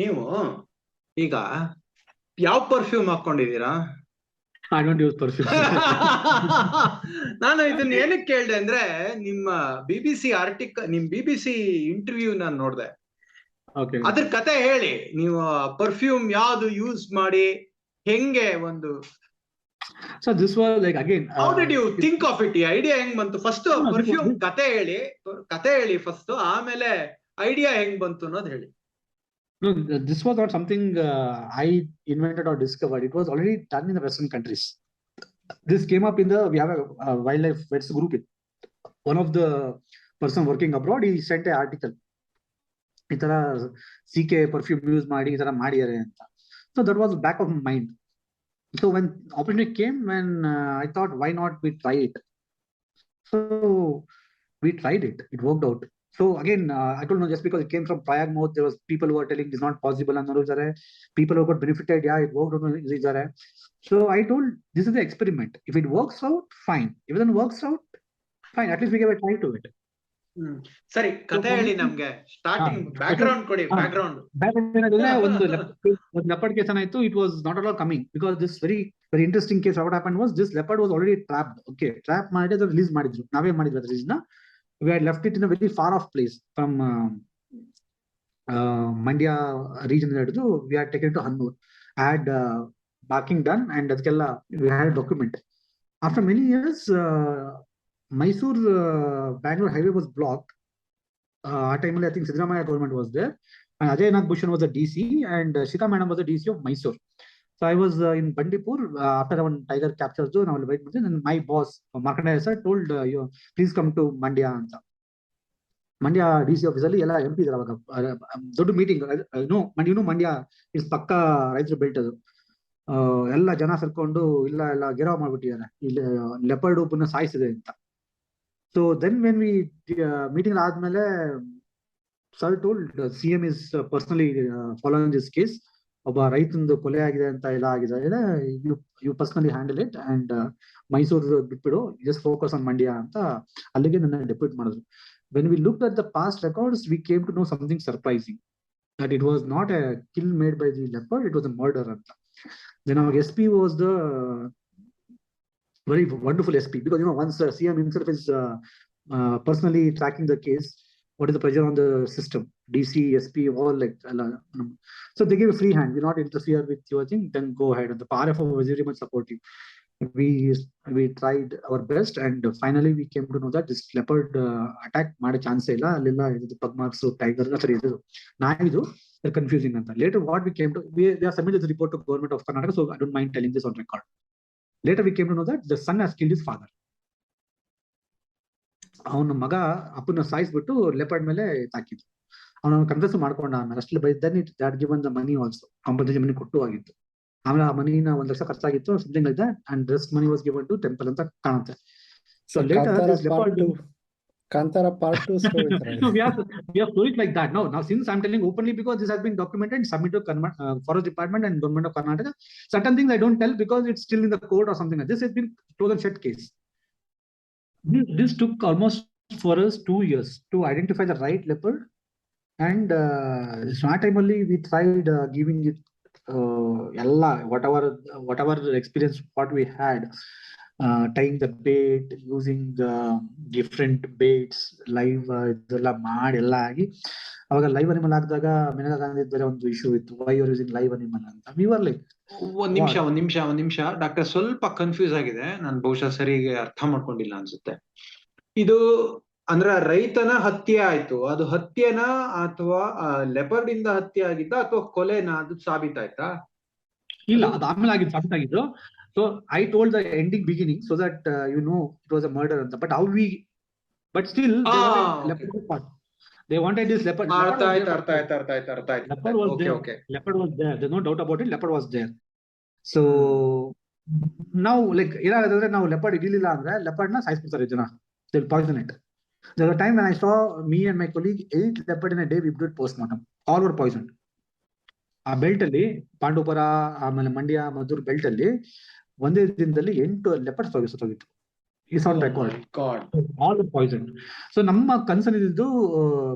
ನೀವು ಈಗ ಯಾವ perfume ಹಾಕೊಂಡಿದೀರಾ? I don't use perfume. ನಾನು ಇದನ್ನ ಏನಕ್ಕೆ ಕೇಳ್ದೆ ಅಂದ್ರೆ, ನಿಮ್ಮ BBC ಆರ್ಟಿಕಲ್, ನಿಮ್ BBC ಇಂಟರ್ವ್ಯೂ ನಾನು ನೋಡ್ದೆ. Okay. ಅದ್ರ ಕತೆ ಹೇಳಿ. ನೀವು ಪರ್ಫ್ಯೂಮ್ ಯಾವ್ದು ಯೂಸ್ ಮಾಡಿ ಹೆಂಗೆ ಒಂದು So this was like again. How did you think of it? ಈ ಐಡಿಯಾ ಹೆಂಗ್ ಬಂತು? ಫಸ್ಟ್ ಪರ್ಫ್ಯೂಮ್ ಕತೆ ಹೇಳಿ ಫಸ್ಟ್, ಆಮೇಲೆ ಐಡಿಯಾ ಹೆಂಗ್ ಬಂತು ಅನ್ನೋದು ಹೇಳಿ. No, this was not something I invented or discovered. It was already done in the Western countries. This came up in we have a wildlife vets group. One of the person working abroad, he sent an article. ಈ ತರ CK perfume use ಮಾಡಿ ಈ ತರ ಮಾಡಿದ್ದಾರೆ ಅಂತ. So that was back of my mind. So when opportunity came, when I thought, why not we try it? So we tried it. It worked out. So again, I don't know, just because it came from Prayag mouth, there was people who were telling it's not possible, and people who got benefited, yeah, it worked out. So I told, this is the experiment. If it works out, fine. If it doesn't works out, fine. At least we gave a try to it. ಸರಿ, ಕತೆ ಹೇಳಿ ನಮ್ಗೆ. Starting back ground ಕೊಡಿ. Back ground ಒಂದು leopard case ಏನಾಯ್ತು. It was not at all coming because this very interesting case. What happened was, this leopard was already trapped. Okay, trap ಮಾಡಿ ಅದು release ಮಾಡಿದ್ರು. ನಾವೇ ಮಾಡಿದ್ವಿ ರಿಲೀಸ್ ನ. We had left it in a very far off place from Mandya region. We had taken it to Hannur. I had barking done, and ಅದಕ್ಕೆಲ್ಲ we had a document. After many years, Mysore Bangalore highway was blocked. At time I think Siddaramaiah government was there, and Ajay Nath Bhushan was the DC, and Shika Madam was the DC of Mysore. So I was in Bandipur after one tiger capture zone. I will wait, and my boss Markandeya sir told you please come to Mandya anta. Mandya DC office alli ella MP idara avaga doddu meeting. You know Mandya is pakka ರೈತರ belt ಅದು. ಎಲ್ಲ ಜನ ಸೇರ್ಕೊಂಡು ಎಲ್ಲ ಗೆರವ್ ಮಾಡ್ಬಿಟ್ಟಿದ್ದಾರೆ, ಇಲ್ಲಿ leopard ಪುನಃ ಸಾಯಿಸಿದೆ ಅಂತ. So then when we meeting ಆದ್ಮೇಲೆ sir told CM is personally following this case. ಒಬ್ಬ ರೈತಂದು ಕೊಲೆ ಆಗಿದೆ ಅಂತ ಎಲ್ಲ ಆಗಿದೆ, you personally handle it and Mysuru ಬಿಟ್ಬಿಡು, ಜಸ್ಟ್ ಫೋಕಸ್ ಆನ್ ಮಂಡ್ಯ ಅಂತ ಅಲ್ಲಿಗೆ ನನ್ನ ಡೆಪ್ಯೂಟ್ ಮಾಡಿದ್ರು. When we looked at the past records, we came to know something surprising, that it was not a kill made by the leopard, it was a murder ಅಂತ. Then our SP was the very wonderful SP, because once CM himself is personally tracking the case, what is the pressure on the system, DC, SP, all like so they give a free hand, we not interfere with your thing, then go ahead. And the RFO was very much supportive. We tried our best, and finally we came to know that this leopard attack made a chance illa allilla idu pug marks tiger sorry idu naidu confusing anta. Later what we came to, they have submitted the report to government of Karnataka, so I don't mind telling this on record. Later we came to know that the son has killed his father. ಅವನ ಮಗ ಅಪ್ಪನ ಸಾಯಿಸ್ಬಿಟ್ಟು leopard ಮೇಲೆ ತಾಕಿದ್ದು. ಅವನು confess ಮಾಡ್ಕೊಂಡ ಅಷ್ಟೇ. By then it that given the money also, compensation money ಕೊಟ್ಟು ಆಗಿತ್ತು. ಆಮೇಲೆ ಆ ಮನಿನ 1 ಲಕ್ಷ ಖರ್ಚಾಗಿತ್ತು, something like that, and rest money was given to temple ಅಂತ ಕಾಣುತ್ತೆ. So later this leopard Kantara part 2 story. No, we have stories like that. Now since I'm telling openly, because this has been documented and submitted to Forest Department and Government of Karnataka, certain things I don't tell because it's still in the court or something like this. Has been close and shut case. This took almost for us 2 years to identify the right leopard, and smart time only we tried giving it whatever experience what we had, tying the bait, using different baits, live ಇದೆಲ್ಲ ಮಾಡಿ ಎಲ್ಲ ಆಗಿ ಅವಾಗ live animal ಹಾಕಿದಾಗ ಮೇನಕಾ ಗಾಂಧಿ ಬೇರೆ ಒಂದು issue ಇತ್ತು, why are using live animal ಅಂತ. ವಿ ವರ್ ಲೈಕ್ ಒಂದ್ ನಿಮಿಷ ಡಾಕ್ಟರ್, ಸ್ವಲ್ಪ ಕನ್ಫ್ಯೂಸ್ ಆಗಿದೆ, ನಾನು ಬಹುಶಃ ಸರಿಗೆ ಅರ್ಥ ಮಾಡ್ಕೊಂಡಿಲ್ಲ ಅನ್ಸುತ್ತೆ. ಇದು ಅಂದ್ರೆ ರೈತನ ಹತ್ಯೆ ಆಯ್ತು, ಅದು ಹತ್ಯೆನಾ ಅಥವಾ ಲೆಪರ್ಡ್ ಇಂದ ಹತ್ಯೆ ಆಗಿದ್ದ ಅಥವಾ ಕೊಲೆನಾ, ಅದು ಸಾಬೀತಾಯ್ತಾ? ಇಲ್ಲ, ಅದು ಆಮೇಲೆ ಆಗಿದ್ದು ಸಾಬೀತಾಗಿದ್ದು. So I told the ending beginning so that it was a murder. But how but still they wanted leopard part. They wanted this leopard. Leopard was there. Okay. Leopard was there. There's no doubt about it. Leopard was there. So now like ಏನಾಗುತ್ತೆ, ನಾವು leopard ಇರಲಿಲ್ಲ ಅಂದ್ರೆ leopard ನ ಸಾಯಿಸ್ಬಿಡ್ತಾರೆ ಜನ. They'll poison it. There was a time when I saw me and my colleague 8 leopard in a day. We did postmortem. All were poisoned. ಆ belt ಅಲ್ಲಿ ಪಾಂಡವಪುರ ಆಮೇಲೆ Mandya Maddur belt ಅಲ್ಲಿ ಒಂದೇ ದಿನದಲ್ಲಿ 8 ಲೆಪರ್ಡ್ ಸತ್ತೋಗಿತ್ತು. is on record. God. All the poison. So ನಮ್ಮ concern ಇದ್ದು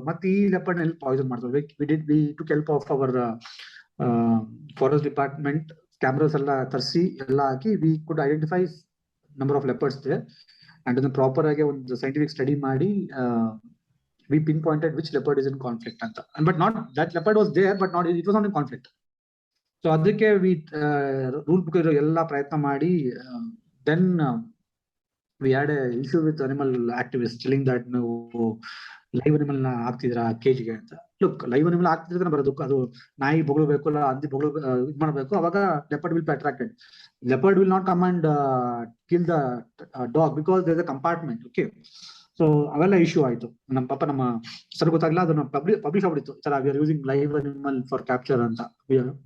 ಮತ್ತೆ ಈ ಲೆಪರ್ಡ್ ನಲ್ಲಿ ಪಾಯ್ಸನ್ ಮಾಡ್ತಾರೆ. We took help of our forest department cameras ಎಲ್ಲ ತರಿಸಿ ಎಲ್ಲ ಹಾಕಿ we could identify number of leopards there and then proper ಆಗಿ ಒಂದು scientific study ಮಾಡಿ we pinpointed which leopard is in conflict ಅಂತ. But not that leopard was there, but not it was not in conflict. So ಅದಕ್ಕೆ we rule book ಎಲ್ಲ ಪ್ರಯತ್ನ ಮಾಡಿ then we had a issue with animal activists telling that ನೀವು live animal ನ ಹಾಕ್ತಿದ್ರ ಕೇಜ್ಗೆ ಅಂತ. Look, live animal ಹಾಕ್ತಿದ್ರೆ ಬರೋದಕ್ಕೆ ಅದು ನಾಯಿ ಬೊಗಳಬೇಕು ಅಲ್ಲ, ಹಂದಿ ಇದ್ ಮಾಡಬೇಕು, ಅವಾಗ leopard will be attracted. Leopard will not come and kill the dog because there is a compartment. Okay, so ಅವೆಲ್ಲ ಇಶ್ಯೂ ಆಯ್ತು. ನಮ್ಮ ಸರ್ ಗೊತ್ತಾಗಲ್ಲ, ಅದನ್ನ ಪಬ್ಲಿಷ್ ಆಗ್ಬಿಡಿತ್ತು. Sir we are using live animal for capture ಅಂತ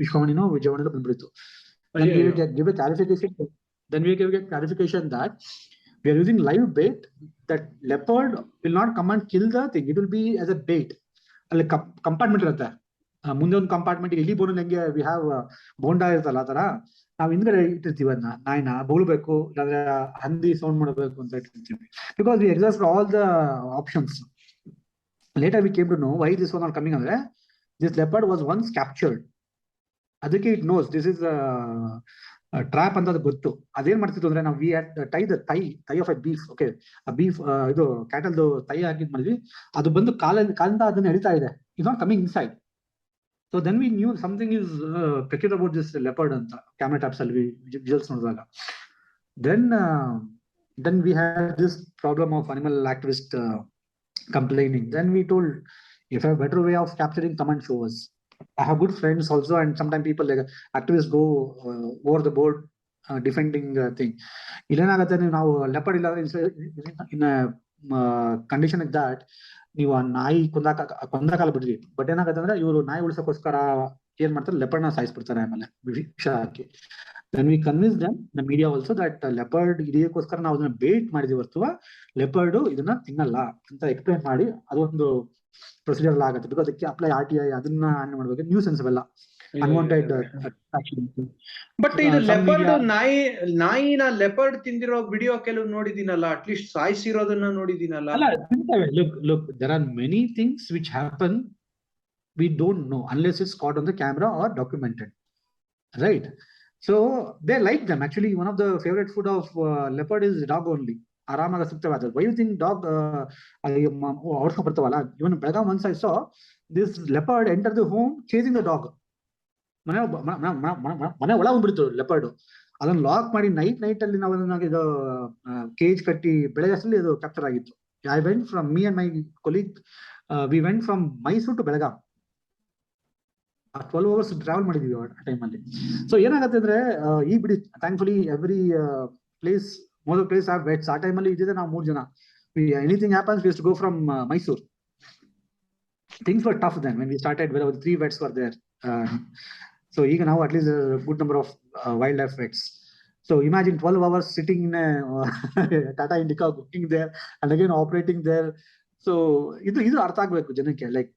ವಿಶ್ವವಾಣಿನೋ ವಿಜಯವಾಣಿನೋ ಬಂದ್ಬಿಡ್ತು. Then we gave a clarification that we are using live bait, that leopard will not come and kill the thing, it will be as a bait. ಅಲ್ಲಿ compartment ಇರುತ್ತೆ, ಮುಂದೆ ಒಂದು compartment ಇಲ್ಲಿ ಬೋನ್ ಹೆಂಗೆ we have bonda ಇರ್ತಲ್ಲ ಆ ತರ ನಾವು ಹಿಂದ್ಗಡೆ ಇಟ್ಟಿರ್ತೀವಿ. ಅದನ್ನ ನಾಯಿನ ಬೋಳ್ಬೇಕು, ಇಲ್ಲಾಂದ್ರೆ ಹಂದಿ ಸೌಂಡ್ ಮಾಡಬೇಕು ಅಂತ ಇಟ್ಟಿರ್ತೀವಿ. Because we exhaust all the options. Later we came to know why this was not coming ಅಂದ್ರೆ this leopard was once captured. ಅದಕ್ಕೆ it knows this is trap ಅಂತ ಗೊತ್ತು. ಅದೇನ್ ಮಾಡ್ತಿತ್ತು ಅಂದ್ರೆ ನಾವು we had tie the thigh of a beef. Okay, ಆ beef ಇದು ಕ್ಯಾಟಲ್ದು ಥೈ ಹಾಕಿದ್ ಮಾಡಿದ್ವಿ. ಅದು ಬಂದು ಕಾಲಿಂದ ಅದನ್ನ ಎಳಿತಾ ಇದೆ, is not coming inside. So then we knew something is peculiar about this leopard ಅಂತ ಕ್ಯಾಮೆರಾ ಟ್ಯಾಪ್ಸ್ ಅಲ್ಲಿ ವಿಜುವಲ್ಸ್ ನೋಡಿದಾಗ. Then we had this problem of animal activist complaining. Then we told, if you have a better way of capturing, come and show us. I have good friends also, and sometimes people like activists go over the board defending thing. Ilanagathe ನಾವು leopard ಇಲ್ಲ in a condition like that ನೀವು ನಾಯಿ ಕೊಂದಾಕಾಲ ಬಿಡ್ರಿ. But ಏನಾಗತ್ತೆ ಅಂದ್ರೆ ಇವರು ನಾಯಿ ಉಳಿಸೋಕೋಸ್ಕರ ಏನ್ ಮಾಡ್ತಾರೆ, ಲೆಪರ್ಡ್ ನ ಸಾಯಿಸ್ಬಿಡ್ತಾರೆ ಆಮೇಲೆ ವಿಷ ಹಾಕಿ. Then we convince them, the media also, that leopard ಇದಕ್ಕೋಸ್ಕರ ನಾವು ಅದನ್ನ ಬೇಟ್ ಮಾಡಿದೀವಿ ಹೊರತು ಲೆಪರ್ಡ್ ಇದನ್ನ ತಿನ್ನಲ್ಲ ಅಂತ ಎಕ್ಸ್ಪ್ಲೈನ್ ಮಾಡಿ ಅದೊಂದು ಪ್ರೊಸೀಜರ್ ಆಗುತ್ತೆ. ಬಿಕಾಸ್ ಅದಕ್ಕೆ ಅಪ್ಲೈ RTI ಅದನ್ನ ಹ್ಯಾಂಡಲ್ ಮಾಡ್ಬೇಕು, ನ್ಯೂಸ್ ಸೆನ್ಸ್ ಅವೆಲ್ಲ ಅನ್ವಾಂಟೆಡ್. ಬಟ್ ಇದು ಲೆಪರ್ಡ್ ನಾಯಿನ ಲೆಪರ್ಡ್ ತಿಂದಿರೋ ವಿಡಿಯೋ ಕೆಲವು ನೋಡಿದೀನಲ್ಲ, at least ಸಾಯಿಸಿರೋದನ್ನ ನೋಡಿದೀನಲ್ಲ. Look, there are many things which happen we don't know unless it's caught on the camera or documented, right? So they like them. Actually, one of the favorite food of leopard is dog only. ಆರಾಮಾಗಿ ಸಿಗ್ತವೆ ಅದು. Why you think dog ಹೊಡ್ಸ್ಕೊಂಡ್ ಬರ್ತಾವಲ್ಲ? Even Belgaum once I saw this leopard enter the home chasing the dog. ಮನೆ ಒಳ ಬಂದ್ಬಿಡ್ತು leopard. ಅದನ್ನ lock ಮಾಡಿ night ಅಲ್ಲಿ ನಾವು ಅದನ್ನ ಇದು ಕೇಜ್ ಕಟ್ಟಿ ಬೆಳಗ್ಗೆ ಅಷ್ಟರಲ್ಲಿ ಅದು ಕ್ಯಾಪ್ಚರ್ ಆಗಿತ್ತು. I went from me and my colleague, we went from Mysore to Belgaum. 12 hours travel ಮಾಡಿದೀವಿ ಆ ಟೈಮ್ ಅಲ್ಲಿ. ಸೊ ಏನಾಗತ್ತೆ ಅಂದ್ರೆ ಈ ಬಿಡಿ, thankfully every place most place have vets. ಆ ಟೈಮ್ ಅಲ್ಲಿ ಇದ್ದಿದೆ ನಾವು 3 ಜನ. Anything happens we have to go from Mysore. Things were tough then when we started, where 3 vets were there. So ಈಗ ನಾವು at least good number of wildlife vets. So imagine 12 hours sitting in a Tata Indica, cooking there and again operating there. So ಇದು ಅರ್ಥ ಆಗ್ಬೇಕು ಜನಕ್ಕೆ. Like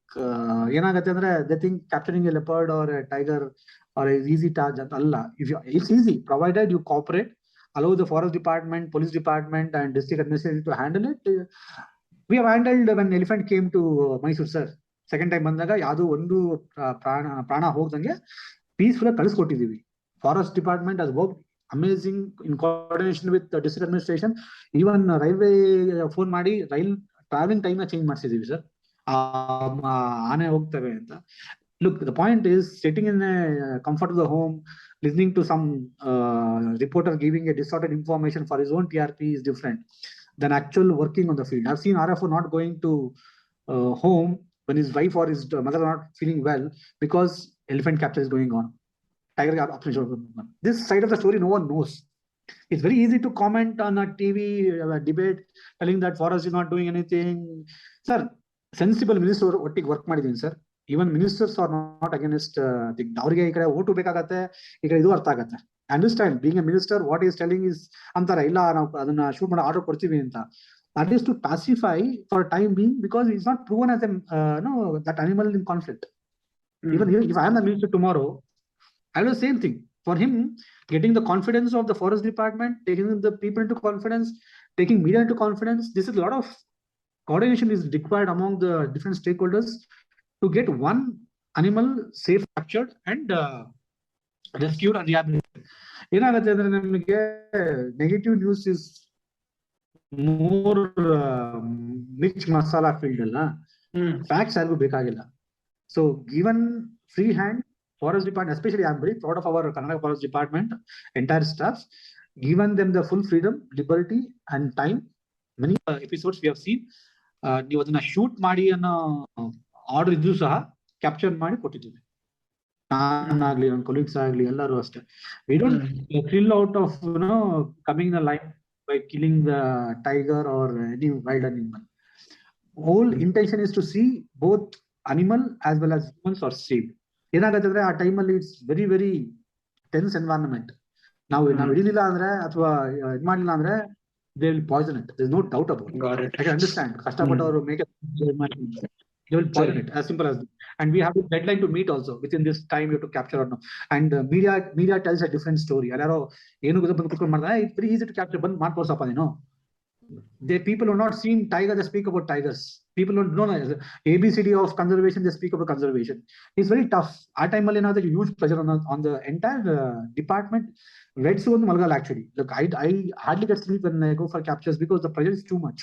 ಏನಾಗತ್ತೆ ಅಂದ್ರೆ they think capturing a leopard or a tiger or a easy task ಅಂತ ಅಲ್ಲ. It's easy provided you cooperate, allow the forest department, police department and district administration to handle it. We have handled when elephant came to Mysore, sir. Second time ಬಂದಾಗ ಯಾವುದು ಒಂದು ಪ್ರಾಣ ಹೋಗ್ದಂಗೆ peaceful ಆಗಿ ಕಳಿಸ್ಕೊಟ್ಟಿದೀವಿ. Forest department has worked amazing in coordination with the district administration. Even railway phone ಮಾಡಿ rail travelling time ನ change ಮಾಡಿಸಿದೀವಿ sir, ಆನೆ ಹೋಗ್ತವೆ ಅಂತ. Look, the point is sitting in a comfort of the home, listening to some reporter giving a distorted information for his own TRP is different than actual working on the field. I've seen RFO not going to home when his wife or his mother are not feeling well because elephant capture is going on. Tiger operation. This side of the story no one knows. It's very easy to comment on a TV debate telling that forest is not doing anything. Sir, sensible minister ಒಟ್ಟಿಗೆ work ಮಾಡಿದೀನಿ ಸರ್. Even ministers are not against ಅವ್ರಿಗೆ ಈ ಕಡೆ vote ಬೇಕಾಗತ್ತೆ, ಈ ಕಡೆ ಇದು ಅರ್ಥ ಆಗತ್ತೆ. Understand being A minister what is telling is ಅಂತಾರೆ, ಇಲ್ಲ ನಾವು ಅದನ್ನ ಶೂಟ್ ಮಾಡೋ ಆರ್ಡರ್ ಕೊಡ್ತೀವಿ ಅಂತ. That is to pacify for time being because it's not proven as that animal in conflict. Even if I am the minister tomorrow, I will do the same thing. For him, getting the confidence of the forest department, taking the people into confidence, taking media into confidence. This is a lot of coordination is required among the different stakeholders to get one animal safe captured and rescued and rehabilitated. ಏನಾಗುತ್ತೆ ಅಂದ್ರೆ ನಮಗೆ negative news is more mix masala field ಅಲ್ಲ, facts ಯಾರಿಗೂ ಬೇಕಾಗಿಲ್ಲ. So given free hand forest department, especially I am very proud of our Karnataka forest department entire staff, given them the full freedom, liberty and time. Many episodes we have seen, ನೀವು ಅದನ್ನ shoot ಮಾಡಿ ಅನ್ನೋ order ಇದ್ದು ಸಹ capture ಮಾಡಿ ಕೊಟ್ಟಿದ್ದೀವಿ. ನಾನಾಗ್ಲಿ ನನ್ನ colleagues ಆಗ್ಲಿ ಎಲ್ಲರೂ ಅಷ್ಟೇ. We don't thrill out of coming in a line by killing the tiger or any wild animal. Whole intention is to see both animal as well as humans are safe. ಏನಾಗುತ್ತೆ ಅಂದ್ರೆ ಆ ಟೈಮಲ್ಲಿ it's very very tense environment. ನಾವು ಹಿಡಿಲಿಲ್ಲ ಅಂದ್ರೆ ಅಥವಾ ಇದ್ ಮಾಡ್ಲಿಲ್ಲ ಅಂದ್ರೆ they will poison it. There's no doubt about it. Got it. I can understand. ಕಷ್ಟಪಟ್ಟವರು make it, they will poison it. As simple as that. And we have a deadline to meet also. Within this time you have to capture or no. And media tells a different story. ಯಾರೋ ಏನು ಗೊತ್ತ ಬಂದು ಕುತ್ಕೊಂಡು ಮಾಡ್ತಾರೆ, it's very easy to capture, ಬಂದು ಮಾಡ್ಕೊಡ್ಸಪ್ಪ ನೀನು. They people who are not seen tiger, they speak about tigers. People don't know ABCD of conservation, they speak about conservation. It's very tough. Our time ಅಲ್ಲಿ ಏನಾದ್ರೆ huge pressure on the entire department. Red zone malgal actually. Look, I hardly get sleep when I go for captures because the pressure is too much.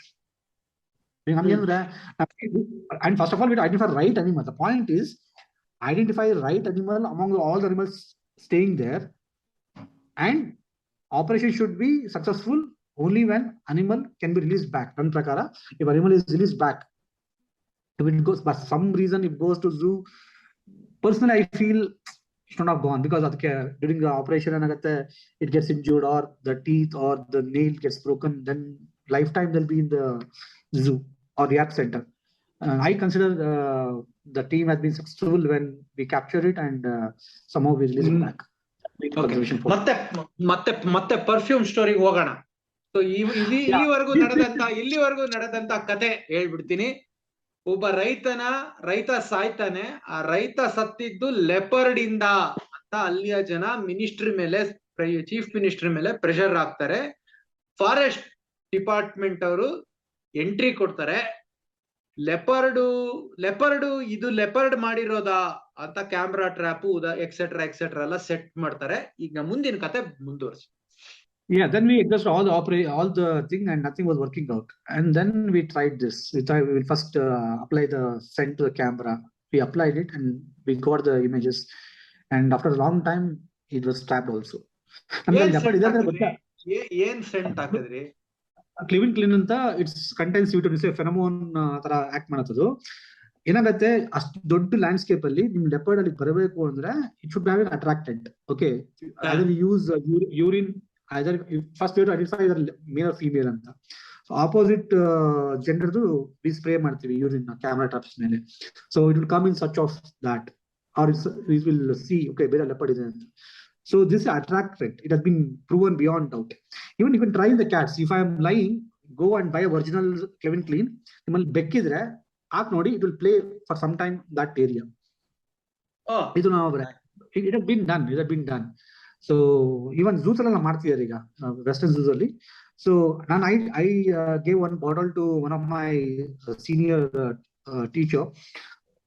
And first of all, we identify right animal. The point is identify right animal among all the animals staying there, and operation should be successful only when animal can be released back. Nan prakara, if animal is released back, if it goes, but some reason it goes to zoo, personally I feel it should not have gone, because during the operation it gets injured or the teeth or the nail gets broken, then lifetime they'll be in the zoo or rehab center. I consider the team has been successful when we capture it and somehow we release it back. ಮತ್ತೆ perfume ಸ್ಟೋರಿಗೆ ಹೋಗೋಣ. So ಇಲ್ಲಿವರೆಗೂ ನಡೆದಂತ ಕತೆ ಹೇಳ್ಬಿಡ್ತೀನಿ. ಒಬ್ಬ ರೈತ ಸಾಯ್ತಾನೆ. ಆ ರೈತ ಸತ್ತಿದ್ದು ಲೆಪರ್ಡ್ ಇಂದ ಅಂತ ಅಲ್ಲಿಯ ಜನ ಮಿನಿಸ್ಟ್ರಿ ಮೇಲೆ, ಚೀಫ್ ಮಿನಿಸ್ಟ್ರಿ ಮೇಲೆ ಪ್ರೆಷರ್ ಹಾಕ್ತಾರೆ. ಫಾರೆಸ್ಟ್ ಡಿಪಾರ್ಟ್ಮೆಂಟ್ ಅವರು ಎಂಟ್ರಿ ಕೊಡ್ತಾರೆ. ಲೆಪರ್ಡ್ ಮಾಡಿರೋದಾ ಅಂತ ಕ್ಯಾಮ್ರಾ ಟ್ರ್ಯಾಪ್ ಎಕ್ಸೆಟ್ರಾ ಎಲ್ಲ ಸೆಟ್ ಮಾಡ್ತಾರೆ. ಈಗ ಮುಂದಿನ ಕತೆ ಮುಂದುವರಿಸಿ. Yeah, then we exhausted all the thing and nothing was working out. And then we tried this. We first apply the scent to the camera. We applied it and we got the images. And after a long time, it was trapped also. ಏನ್ scent ಹಾಕಿದ್ರಿ? Clean ಅಂತ it's contains ಫೆನಮೋನ್ ತರ act ಮಾಡತ್ತದು. ಏನಾಗತ್ತೆ, ಅಷ್ಟು ದೊಡ್ಡ landscape ಅಲ್ಲಿ ನಿಮ್ leopard ಅಲ್ಲಿ ಬರಬೇಕು ಅಂದ್ರೆ it should have an attractant. Okay, use urine. Either first we have to identify either male or female anta. So opposite genderdu we spray ಮಾಡ್ತೀವಿ urine camera traps ಮೇಲೆ. So it will come in search of that, or we will see okay ಬೇರೆ leopard ಇದೆ ಅಂತ. So this attractant, it has been proven beyond doubt. Even you can try in the cats. If I am lying, go and buy a original Kevin Clean. ನಿಮ್ಮಲ್ಲಿ ಬೆಕ್ಕಿದ್ರೆ ಹಾಕ್ ನೋಡಿ, it will play for some time that area. ಇದು ನಾವು it has been done. So even zoos alla ಮಾಡ್ತಿದ್ದಾರೆ ಈಗ, western zoos ಅಲ್ಲಿ. So I gave one bottle to one of my senior teacher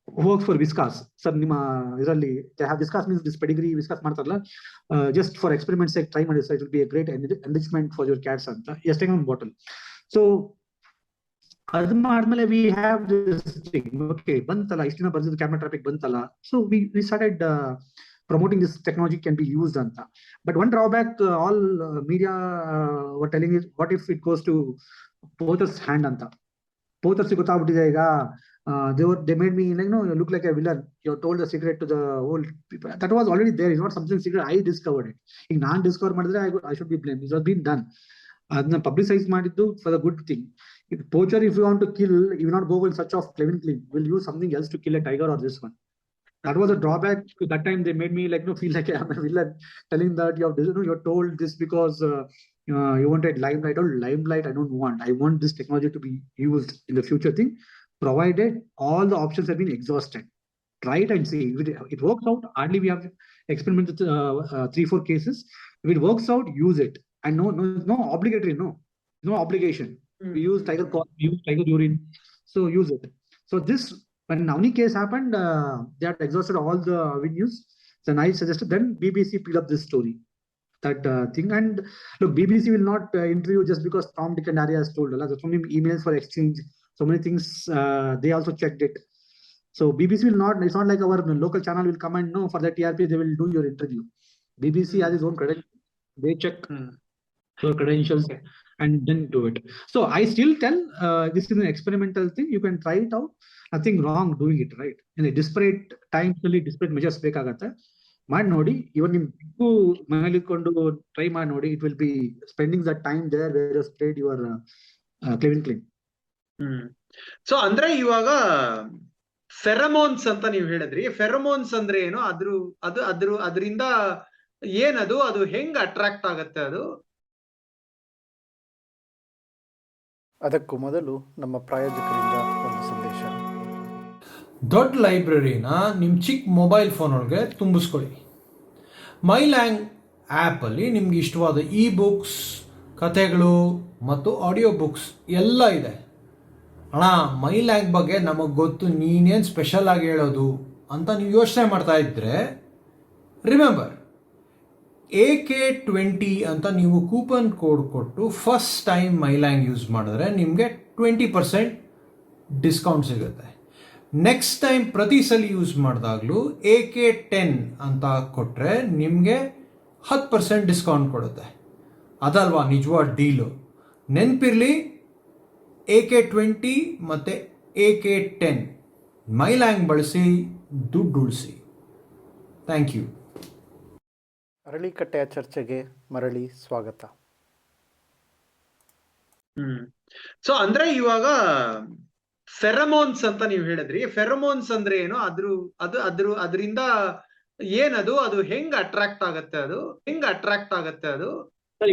who works for Viscas. Sir, ನಿಮ್ಮ ಇದರಲ್ಲಿ they have Viscas means this pedigree Viscas ಮಾಡ್ತಾರಲ್ಲ, just for experiment sake try ಮಾಡಿ, it will be a great enrichment for your cats ಅಂತ ಎಷ್ಟೇ ಒಂದು bottle. So ಅದು ಮಾಡಿದ್ಮೇಲೆ we have this thing, okay ಬಂತಲ್ಲ ಇಷ್ಟು ದಿನ ಬರ್ದಿದ್ದು ಕ್ಯಾಮೆರಾ ಟ್ರಾಫಿಕ್ ಬಂತಲ್ಲ. So we started promoting this technology can be used anta. But one drawback all media were telling is, what if it goes to poacher's hand anta. Poachers ಗೊತ್ತಾಗ್ಬಿಟ್ಟಿದೆ ಈಗ. They made me you look like a villain. You told the secret to the whole people. That was already there. It's not something secret. I discovered it. ಈಗ ನಾನು Discover ಮಾಡಿದ್ರೆ I should be blamed. It has been done. ಅದನ್ನ publicise ಮಾಡಿದ್ದು for the good thing. If poacher, if you want to kill, you will not go in search of Kevin Clean. Will use something else to kill a tiger or this one. That was a drawback. That time they made me feel like I'm a villain, telling that you're told this because you wanted limelight. Or limelight I don't want. I want this technology to be used in the future thing, provided all the options have been exhausted. Try it and see. If it works out, hardly we have experimented 3-4 cases. If it works out, use it. And no obligatory, no. no obligation. We use tiger corn, we use tiger urine, so use it. So this, when Navni case happened, they had exhausted all the avenues. Then I suggested, then BBC picked up this story, that thing. And look, BBC will not interview just because Tom, Dick and Harry has told. There's so many emails for exchange, so many things. They also checked it. So BBC will not. It's not like our local channel will come and no, for the TRP they will do your interview. BBC has its own credentials. They check your credentials and then do it. So I still tell this is an experimental thing. You can try it out. Nothing wrong doing it, right? In a disparate times, disparate measures ಬೇಕಾಗತ್ತೆ. ಮಾಡಿ ನೋಡಿ. ಇವನ್ ನಿಮ್ ಬಿಕ್ಕು ಮನೇಲಿ ಇಟ್ಕೊಂಡು try ಮಾಡಿ ನೋಡಿ. It will be spending the time there where you spread your clean. So ಅಂದ್ರೆ ಇವಾಗ ಫೆರಮೋನ್ಸ್ ಅಂತ ನೀವು ಹೇಳಿದ್ರಿ. ಫೆರಮೋನ್ಸ್ ಅಂದ್ರೆ ಏನು? ಅದರಿಂದ ಏನದು? ಅದು ಹೆಂಗ್ ಅಟ್ರಾಕ್ಟ್ ಆಗತ್ತೆ? ಅದು ಅದಕ್ಕೂ ಮೊದಲು ನಮ್ಮ ಪ್ರಾಯೋಜಕರಿಂದ ಒಂದು ಸಂದೇಶ. ದೊಡ್ಡ ಲೈಬ್ರರಿನ ನಿಮ್ಮ ಚಿಕ್ಕ ಮೊಬೈಲ್ ಫೋನ್ ಒಳಗೆ ತುಂಬಿಸ್ಕೊಳ್ಳಿ. ಮೈಲ್ಯಾಂಗ್ ಆ್ಯಪಲ್ಲಿ ನಿಮ್ಗೆ ಇಷ್ಟವಾದ ಇ ಬುಕ್ಸ್, ಕಥೆಗಳು ಮತ್ತು ಆಡಿಯೋ ಬುಕ್ಸ್ ಎಲ್ಲ ಇದೆ. ಅಣ್ಣ, ಮೈಲ್ಯಾಂಗ್ ಬಗ್ಗೆ ನಮಗೆ ಗೊತ್ತು, ನೀನೇನು ಸ್ಪೆಷಲ್ ಆಗಿ ಹೇಳೋದು ಅಂತ ನೀವು ಯೋಚನೆ ಮಾಡ್ತಾ ಇದ್ದರೆ, ರಿಮೆಂಬರ್ AK20 ಅಂತ ನೀವು ಕೂಪನ್ ಕೋಡ್ ಕೊಟ್ಟು ಫಸ್ಟ್ ಟೈಮ್ ಮೈಲ್ಯಾಂಗ್ ಯೂಸ್ ಮಾಡಿದ್ರೆ ನಿಮಗೆ 20% ಡಿಸ್ಕೌಂಟ್ ಸಿಗುತ್ತೆ. ನೆಕ್ಸ್ಟ್ ಟೈಮ್ ಪ್ರತಿ ಸಲ ಯೂಸ್ ಮಾಡಿದಾಗಲೂ AK10 ಅಂತ ಕೊಟ್ಟರೆ ನಿಮಗೆ 10% ಡಿಸ್ಕೌಂಟ್ ಕೊಡುತ್ತೆ. ಅದಲ್ವಾ ನಿಜವಾದ ಡೀಲು? ನೆನಪಿರಲಿ, AK20 ಮತ್ತು AK10 ಮೈಲ್ಯಾಂಗ್ ಬಳಸಿ ದುಡ್ಡು ಉಳಿಸಿ. Thank you. ಅರಳಿಕಟ್ಟೆಯ ಚರ್ಚೆಗೆ ಮರಳಿ ಸ್ವಾಗತ. ಸೊ ಅಂದ್ರೆ ಇವಾಗ ಫೆರಮೋನ್ಸ್ ಅಂತ ನೀವು ಹೇಳಿದ್ರಿ. ಫೆರಮೋನ್ಸ್ ಅಂದ್ರೆ ಏನು? ಅದರಿಂದ ಏನದು? ಅದು ಹೆಂಗ್ ಅಟ್ರಾಕ್ಟ್ ಆಗತ್ತೆ? ಅದು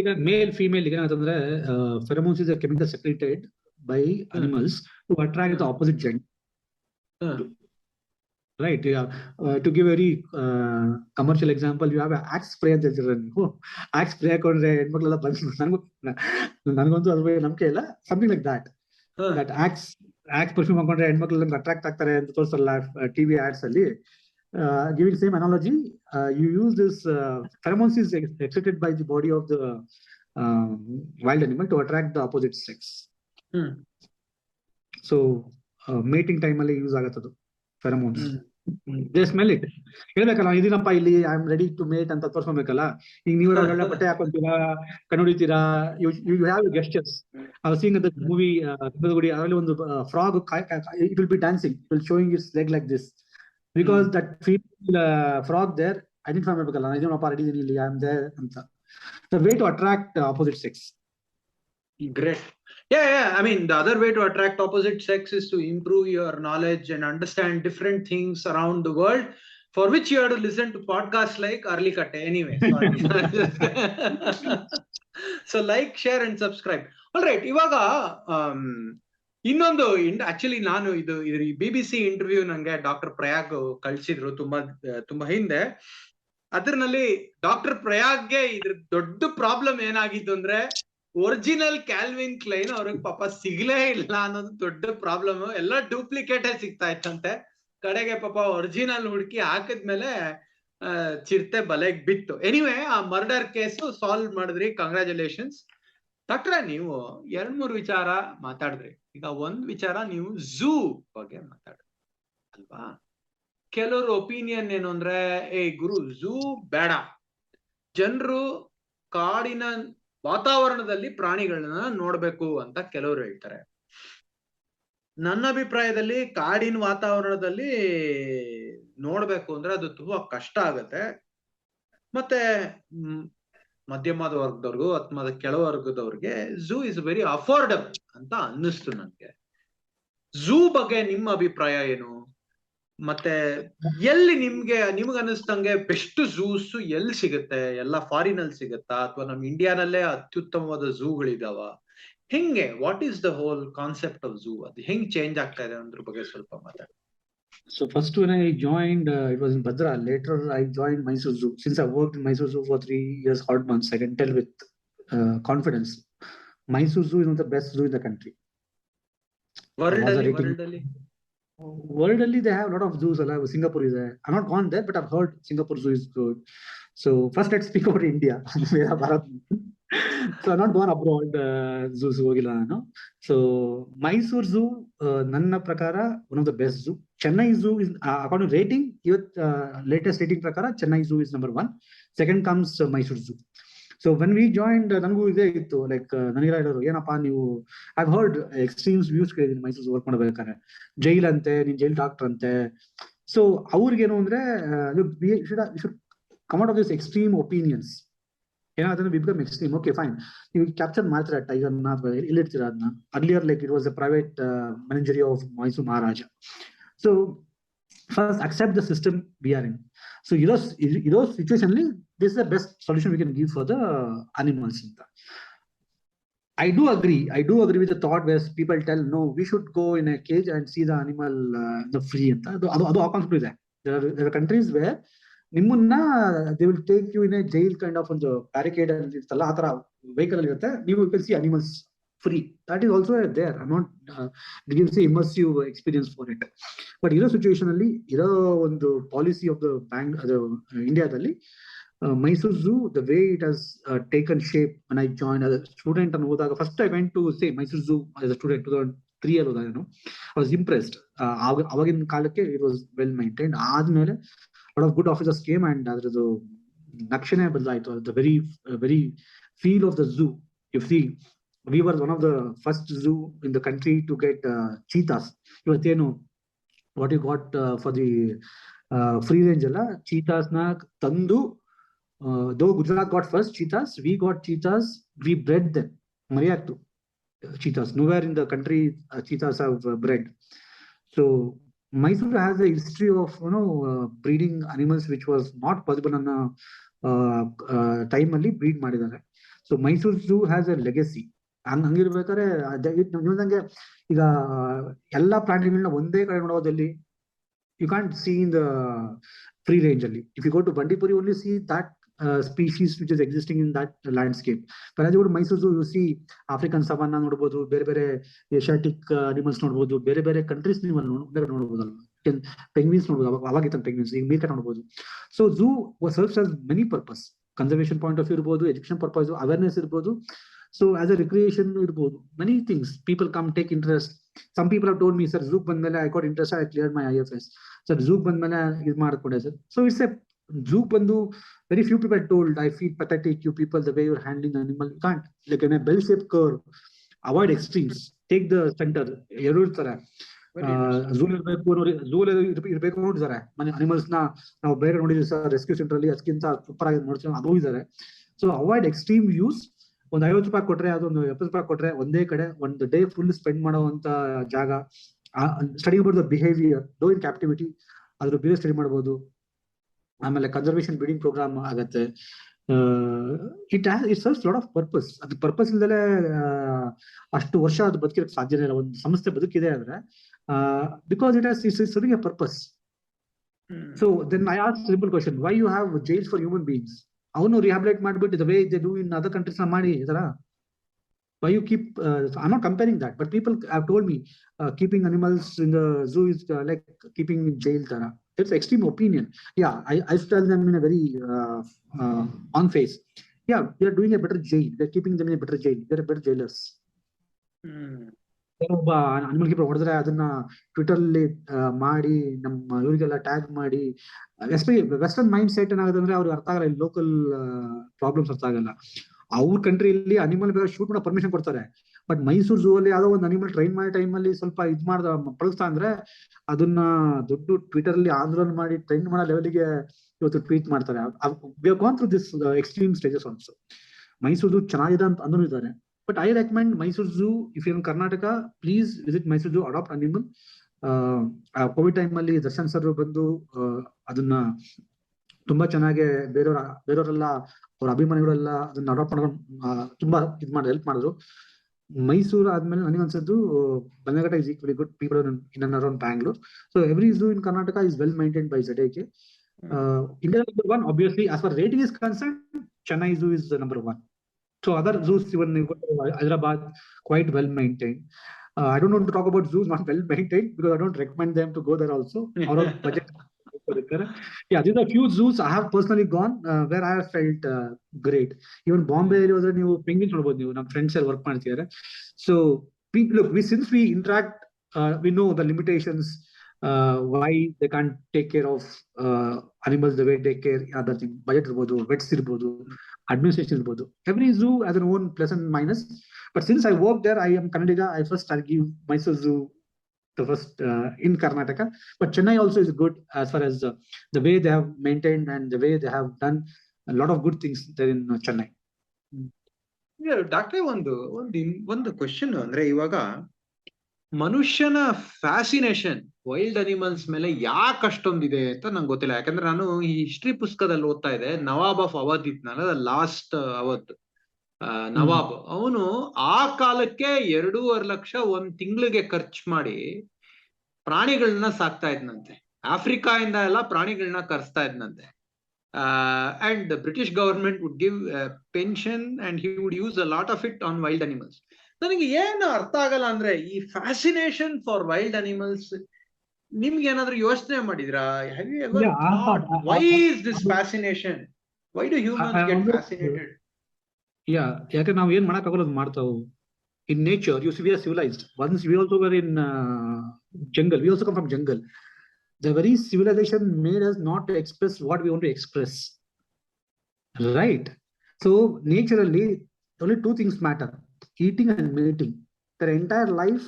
ಈಗ ಮೇಲ್ ಫಿಮೇಲ್ ಈಗ ಅಂತಂದ್ರೆ pheromones is a chemical secreted by animals to attract the opposite gender. Right. To give a very commercial example, you have an axe spray ಅಂತ ಹೇಳ್ತಿರ ನೀವು. ಆಕ್ಸ್ ಸ್ಪ್ರೇ ಹಾಕೊಂಡ್ರೆ ಹೆಣ್ಮಕ್ಳೆಲ್ಲ ಬಂದು ನನಗಂತೂ ಅದ್ರ ಬಗ್ಗೆ ನಂಬಿಕೆ ಇಲ್ಲ. Something like that Axe perfume ಹಾಕೊಂಡ್ರೆ ಹೆಣ್ಮಕ್ಳೆಲ್ಲ ಅಟ್ರಾಕ್ಟ್ ಆಗ್ತಾರೆ ಅಂತ ತೋರಿಸ್ತಾರಲ್ಲ ಟಿವಿ ಆಡ್ಸ್ ಅಲ್ಲಿ. Giving same analogy, you use this pheromones is excreted by the body of the wild animal to attract the opposite sex. So mating time ಅಲ್ಲಿ use ಆಗತ್ತದು pheromones. They smell it. ಹೇಳ್ಬೇಕಲ್ಲ, ಇದೀನಪ್ಪ ಇಲ್ಲಿ, I am ready to mate ಅಂತ ತೋರ್ಸ್ಕೊಬೇಕಲ್ಲ. ಈಗ ನೀವು ಒಳ್ಳೆ ಬಟ್ಟೆ ಹಾಕೊಂತೀರಾ, ಕಣ್ಣುಡಿತೀರಾ, you have gestures. I was seeing the movie ಗುಡಿ, ಅದರಲ್ಲಿ ಒಂದು frog, it will be dancing, it will showing its leg like this, because that female frog there identify ಮಾಡ್ಬೇಕಲ್ಲ, ನಾನು ಇದೀನಪ್ಪ ರೆಡಿ ಇದೀನಿ ಇಲ್ಲಿ, ಐ ಆಮ್ ದೇರ್ ಅಂತ. The way to attract opposite sex. Great. Yeah. I mean, the other way to attract opposite sex is to improve your knowledge and understand different things around the world, for which you have to listen to podcasts like Arlikatte. Anyway, so like, share and subscribe. All right. ಇವಾಗ ಇನ್ನೊಂದು actually ನಾನು ಇದು BBC interview ನಂಗೆ doctor ಪ್ರಯಾಗ್ ಕಳ್ಸಿದ್ರು ತುಂಬಾ ಹಿಂದೆ. ಅದ್ರಲ್ಲಿ doctor ಪ್ರಯಾಗ್ಗೆ ಇದ್ರ ದೊಡ್ಡ ಪ್ರಾಬ್ಲಮ್ ಏನಾಗಿತ್ತು ಅಂದ್ರೆ, ಒರಿಜಿನಲ್ ಕ್ಯಾಲ್ವಿನ್ ಕ್ಲೈನ್ ಅವ್ರಿಗೆ ಪಾಪ ಸಿಗ್ಲೇ ಇಲ್ಲ ಅನ್ನೋದು ದೊಡ್ಡ ಪ್ರಾಬ್ಲಮ್. ಎಲ್ಲ ಡೂಪ್ಲಿಕೇಟ್ ಸಿಗ್ತಾ ಇತ್ತಂತೆ. ಕಡೆಗೆ ಪಾಪ ಒರಿಜಿನಲ್ ಹುಡುಕಿ ಹಾಕಿದ್ಮೇಲೆ ಚಿರತೆ ಬಲೆಗ್ ಬಿತ್ತು. ಎನಿವೆ, ಆ ಮರ್ಡರ್ ಕೇಸು ಸಾಲ್ವ್ ಮಾಡಿದ್ರಿ, ಕಂಗ್ರಾಚುಲೇಷನ್ಸ್. ಡಾಕ್ಟ್ರೆ, ನೀವು 2-3 ವಿಚಾರ ಮಾತಾಡಿದ್ರಿ. ಈಗ ಒಂದ್ ವಿಚಾರ ನೀವು ಝೂ ಬಗ್ಗೆ ಮಾತಾಡ್ರಿ ಅಲ್ವಾ? ಕೆಲವ್ರ ಒಪಿನಿಯನ್ ಏನು ಅಂದ್ರೆ, ಗುರು ಝೂ ಬೇಡ, ಜನರು ಕಾಡಿನ ವಾತಾವರಣದಲ್ಲಿ ಪ್ರಾಣಿಗಳನ್ನ ನೋಡ್ಬೇಕು ಅಂತ ಕೆಲವರು ಹೇಳ್ತಾರೆ. ನನ್ನ ಅಭಿಪ್ರಾಯದಲ್ಲಿ ಕಾಡಿನ ವಾತಾವರಣದಲ್ಲಿ ನೋಡ್ಬೇಕು ಅಂದ್ರೆ ಅದು ತುಂಬಾ ಕಷ್ಟ ಆಗತ್ತೆ. ಮತ್ತೆ ಮಧ್ಯಮದ ವರ್ಗದವ್ರಿಗೂ ಅಥವಾ ಕೆಳವರ್ಗದವ್ರಿಗೆ ಝೂ ಇಸ್ ವೆರಿ ಅಫೋರ್ಡಬಲ್ ಅಂತ ಅನ್ನಿಸ್ತು ನನ್ಗೆ. ಝೂ ಬಗ್ಗೆ ನಿಮ್ಮ ಅಭಿಪ್ರಾಯ ಏನು? ಮತ್ತೆ ಎಲ್ಲಿ ನಿಮ್ಗೆ ಅನಿಸ್ತಂಗೆ ಬೆಸ್ಟ್ ಝೂಸ್ ಎಲ್ಲಿ ಸಿಗುತ್ತೆ? ಎಲ್ಲ ಫಾರಿನ್ ಅಲ್ಲಿ ಸಿಗತ್ತಾ ಅಥವಾ ನಮ್ ಇಂಡಿಯಾನಲ್ಲೇ ಅತ್ಯುತ್ತಮವಾದ ಝೂಗಳಿದಾವ? ಹೆಂಗೆ, what is the whole concept of zoo? ಅದು ಹೆಂಗ್ ಚೇಂಜ್ ಆಗ್ತಾ ಇದೆ ಅದ್ರ ಬಗ್ಗೆ ಸ್ವಲ್ಪ ಮಾತಾಡಿ. So first when I joined, it was in Bhadra. Later I joined Mysore Zoo. Since I worked in Mysore Zoo for 3 years, odd months, I can tell with confidence. Mysore Zoo is one of the best zoo in the country. World Was a ಅಲ್ಲಿ rating. World ಅಲ್ಲಿ Worldly, they have a lot of zoos. Singapore is there. I'm not gone there, but I've heard Singapore zoo is good. So first, let's speak about India. Mera Bharat. So I've not gone abroad. Zoos hogilla nanu. So Mysore Zoo, ನನ್ನ ಪ್ರಕಾರ one of the best zoo. Chennai Zoo is according to rating. Latest rating prakara Chennai Zoo is number 1. Second comes Mysore Zoo. So when we joined, ನನಗೂ ಇದೇ ಇತ್ತು, like ನನಗೆಲ್ಲ ಹೇಳೋರು, ಏನಪ್ಪಾ ನೀವು, I heard extremes views ಕೇಳಿದೀನಿ Mysuru work ಮಾಡ್ಬೇಕಾದ್ರೆ, jail ಅಂತೆ, ನೀನ್ ಜೈಲ್ ಡಾಕ್ಟರ್ ಅಂತೆ. ಸೊ ಅವ್ರಿಗೇನು ಅಂದ್ರೆ should come out of this extreme opinions. ಏನಾದ್ರೆ we become extreme. Okay fine, ನೀವು ಕ್ಯಾಪ್ಚರ್ ಮಾಡ್ತೀರಾ ಟೈಗರ್ನ ಅಥವಾ ಎಲ್ಲಿರ್ತೀರಾ ಅದನ್ನ. Earlier like it was a private menagerie of Mysuru Maharaja. So first accept the system we are in. So those situationally, this is the best solution we can give for the animals. I do agree with the thought where people tell, no, we should go in a cage and see the animal the free anta. Adu concept ಇದೆ. There are countries where ನಿಮ್ಮನ್ನ they will take you in a jail kind of ಒಂದು barricade ಅಲ್ಲಿ ಇರ್ತಲ್ಲ, ಆ ತರ vehicle ಅಲ್ಲಿ ಇರುತ್ತೆ, ನೀವು will see animals free. That is also there. I'm not giving say immersive experience for it. But ಇರೋ ಸಿಚುವೇಶನ್ ಅಲ್ಲಿ ಇರೋ ಒಂದು ಪಾಲಿಸಿ ಆಫ್ ದ ಬ್ಯಾಂಕ್ ಇಂಡಿಯಾದಲ್ಲಿ Mysuru zoo, the way it has taken shape. when I joined as a student and ಹೋದಾಗ, first I went to say Mysuru zoo as a student 2003 ಅಲ್ಲಿ ಹೋದಾಗ ನಾನು I was impressed. ಅವಾಗಿನ ಕಾಲಕ್ಕೆ it was well maintained. ಆದ್ಮೇಲೆ lot of good officers came and ಅದ್ರದ್ದು ನಕ್ಷೆನೇ ಬದಲಾಯಿತು. the very feel of the zoo. You see, we were one of the first zoo in the country to get cheetahs. ಇವತ್ತೇನು what you got for the free range alla, cheetahs na tandu, though Gujarat got first cheetahs, we got cheetahs, we bred them. Mariyaktu cheetahs, nowhere in the country cheetahs have bred. So Mysore has a history of breeding animals which was not possible on time alli breed ಮಾಡಿದ್ದಾರೆ. So Mysore Zoo has a legacy. ಹಂಗಿರ್ಬೇಕಾದ್ರೆ ನಿಮ್ದಂಗೆ ಈಗ ಎಲ್ಲಾ ಪ್ರಾಣಿಗಳನ್ನ ಒಂದೇ ಕಡೆ ನೋಡೋದಲ್ಲಿ you can't see in the free range ಅಲ್ಲಿ. If you go to Bandipuri, only see that species which is existing in that landscape. But as you go to Mysore Zoo, you see African savanna ನೋಡಬಹುದು, ಬೇರೆ ಬೇರೆ Asiatic animals ನೋಡಬಹುದು, ಬೇರೆ ಬೇರೆ countries ನೀವು ನೋಡಬಹುದಲ್ಲ. Penguins ನೋಡಬಹುದು, ಅವಾಗಿದ್ದ penguins, ಈಗ ಮೀರ್ಕ ನೋಡಬಹುದು. So zoo serves as many purpose. Conservation point of view ಇರ್ಬೋದು, ಎಜುಕೇಶನ್ ಪರ್ಪಸ್, ಅವೇರ್ನೆಸ್ ಇರ್ಬೋದು. So as a recreation ಇರ್ಬೋದು, many things. People come take interest. Some people have told me, sir, zoo ಬಂದ್ಮೇಲೆ I got interested, I cleared my IFS. Sir, zoo ಬಂದ್ಮೇಲೆ ಇದು ಮಾಡ್ಕೊಂಡೆ sir. So it's a zoo ಬಂದು very few people told, I feel pathetic, you people, the way you're handling the animal. You can't, like in a bell-shaped curve, avoid extremes, take the center. ಎರಡು ಇರ್ತಾರೆ, zoo ಇರ್ಬೇಕು ನೋಡಿದ್ದಾರೆ, animals ನ ನಾವು ಬೇರೆ ನೋಡಿದ್ವಿ sir rescue centre ಅಲ್ಲಿ, ಅದಕ್ಕಿಂತ ಸೂಪರ್ ಆಗಿ ನೋಡ್ತೀವಿ, ಅದು ಇದ್ದಾರೆ. So avoid extreme views. ಒಂದು 50 ರೂಪಾಯಿ ಕೊಟ್ರೆ, ಅದೊಂದು 70 ರೂಪಾಯಿ ಕೊಟ್ರೆ, ಒಂದೇ ಕಡೆ ಒಂದು ಡೇ ಫುಲ್ ಸ್ಪೆಂಡ್ ಮಾಡುವಂತ ಜಾಗ. Study about the behaviour, do in captivity, ಅದ್ರ ಬೇರೆ ಸ್ಟಡಿ ಮಾಡಬಹುದು. ಆಮೇಲೆ ಕನ್ಸರ್ವೇಷನ್ ಬ್ರೀಡಿಂಗ್ ಪ್ರೋಗ್ರಾಮ್ ಆಗತ್ತೆ. It serves lot of purpose. ಅದು ಪರ್ಪಸ್ ಇಲ್ದಲೆ ಅಷ್ಟು ವರ್ಷ ಅದು ಬದುಕಿರಕ್ಕೆ ಸಾಧ್ಯನೇ ಇಲ್ಲ. ಒಂದು ಸಂಸ್ಥೆ ಬದುಕಿದೆ ಅಂದ್ರೆ because it has serving a purpose. So then I ask simple question, why you have jails for human beings? ಅವನು ರಿಹ್ಯಾಬಿಲೇಟ್ ಮಾಡ್ಬಿಟ್ಟು the way they do in other countries ಮಾಡಿ ಇದರ. Why you keep I'm not comparing that, but people have told me keeping animals in the zoo is like keeping in jail tara. It's extreme opinion. Yeah, I tell them in a very on face, yeah, they are doing a better jail, they're keeping them in a better jail, they're better jailers. ಒಬ್ಬ animal keeper ಹೊಡೆದ್ರೆ ಅದನ್ನ Twitter ಅಲ್ಲಿ ಮಾಡಿ ನಮ್ಮ ಇವರಿಗೆಲ್ಲ tag ಮಾಡಿ, especially western mind set ಏನಾಗುತ್ತೆ ಅಂದ್ರೆ ಅವ್ರಿಗೆ ಅರ್ಥ ಆಗಲ್ಲ, ಲೋಕಲ್ ಪ್ರಾಬ್ಲಮ್ಸ್ ಅರ್ಥ ಆಗಲ್ಲ. ಅವ್ರ ಕಂಟ್ರಿಯಲ್ಲಿ ಅನಿಮಲ್ ಬೇರೆ ಶೂಟ್ ಮಾಡೋ ಪರ್ಮಿಷನ್ ಕೊಡ್ತಾರೆ. ಬಟ್ ಮೈಸೂರು ಝೂ ಅಲ್ಲಿ ಯಾವ್ದೋ ಒಂದು ಅನಿಮಲ್ ಟ್ರೈನ್ ಮಾಡೋ ಟೈಮಲ್ಲಿ ಸ್ವಲ್ಪ ಇದು ಮಾಡ್ದ ಪಳಸ್ತಾ ಅಂದ್ರೆ ಅದನ್ನ ದೊಡ್ಡ ಟ್ವಿಟರ್ ಅಲ್ಲಿ ಆಂದೋಲನ ಮಾಡಿ ಟ್ರೈನ್ ಮಾಡೋ ಲೆವೆಲ್ಗೆ ಇವತ್ತು ಟ್ವೀಟ್ ಮಾಡ್ತಾರೆ. We have gone through this extreme stages also. Mysuru zoo ಚೆನ್ನಾಗಿದೆ ಅಂತ ಅಂದ್ರೂ ಇದ್ದಾರೆ. But I recommend Mysore Zoo. If you're in Karnataka, please visit Mysore Zoo, adopt animal. Covid time ಅಲ್ಲಿ ದರ್ಶನ್ ಸರ್ ಬಂದು ಅದನ್ನ ತುಂಬಾ ಚೆನ್ನಾಗಿ ಬೇರೆಯವರೆಲ್ಲ ಅವ್ರ ಅಭಿಮಾನಿಗಳೆಲ್ಲ ಅದನ್ನ ಅಡಾಪ್ಟ್ ಮಾಡೋದು ತುಂಬಾ ಹೆಲ್ಪ್ ಮಾಡಿದ್ರು. ಮೈಸೂರು ಆದ್ಮೇಲೆ ನನಗನ್ಸದ್ದು ಬನ್ನಘಟ್ಟ is equally good. People in and around Bangalore. So every zoo in Karnataka is well maintained by ZAK. India number one, obviously, as far as rating is concerned, Chennai Zoo is the number one. So other zoos, even Hyderabad, quite well maintained. I don't want to talk about zoos not well maintained because I don't recommend them to go there also. Out of budget. Yeah, these are few zoos I have personally gone where I have felt great. Even Bombay was a new penguins new. Our friends are work here. So look, since we interact, we know the limitations. Why they can't take care of animals the way they care other thing. Budget irbodu, vets irbodu, administration irbodu. Every zoo has their own plus and minus. But since I work there, I am Kannadiga. I'll give Mysore Zoo the first in Karnataka. But Chennai also is good as far as the way they have maintained and the way they have done a lot of good things there in Chennai. ಡಾಕ್ಟ್ರೆ ಒಂದು question ಅಂದ್ರೆ ಇವಾಗ ಮನುಷ್ಯನ fascination wild animals ಮೇಲೆ ಯಾಕೆ ಅಷ್ಟೊಂದಿದೆ ಅಂತ ನಂಗೆ ಗೊತ್ತಿಲ್ಲ. ಯಾಕಂದ್ರೆ ನಾನು ಈ ಹಿಸ್ಟ್ರಿ ಪುಸ್ತಕದಲ್ಲಿ ಓದ್ತಾ ಇದ್ದೆ, ನವಾಬ್ ಆಫ್ ಅವಧ್ ಇದ್ನಲ್ಲ, ಲಾಸ್ಟ್ ಅವಧ್ ನವಾಬ್, ಅವನು ಆ ಕಾಲಕ್ಕೆ 2.5 ಲಕ್ಷ ಒಂದ್ ತಿಂಗಳಿಗೆ ಖರ್ಚು ಮಾಡಿ ಪ್ರಾಣಿಗಳನ್ನ ಸಾಕ್ತಾ ಇದ್ನಂತೆ. ಆಫ್ರಿಕಾ ಇಂದ ಎಲ್ಲ ಪ್ರಾಣಿಗಳನ್ನ ಕರ್ಸ್ತಾ ಇದ್ನಂತೆ. And the British government would give pension and he would use a lot of it on wild animals. ನನಗೆ ಏನು ಅರ್ಥ ಆಗಲ್ಲ ಅಂದ್ರೆ ಈ ಫ್ಯಾಸಿನೇಷನ್ ಫಾರ್ ವೈಲ್ಡ್ ಅನಿಮಲ್ಸ್ ನಿಮ್ಗೆ ಏನಾದ್ರೂ ಯೋಚನೆ ಮಾಡಿದ್ರಾ? Have you ever thought why is this fascination? Why do humans get fascinated? Yeah, ಯಾಕಂದ್ರೆ ನಾವು ಏನ್ ಮಾಡಕ್ ಆಗೋದು ಮಾಡ್ತಾವು. In nature, you see, we are civilized. Once we also were in jungle. We also come from jungle. The very civilization made us not to express what we want to express. Right? So, naturally, only two things matter: eating and mating. Their entire life,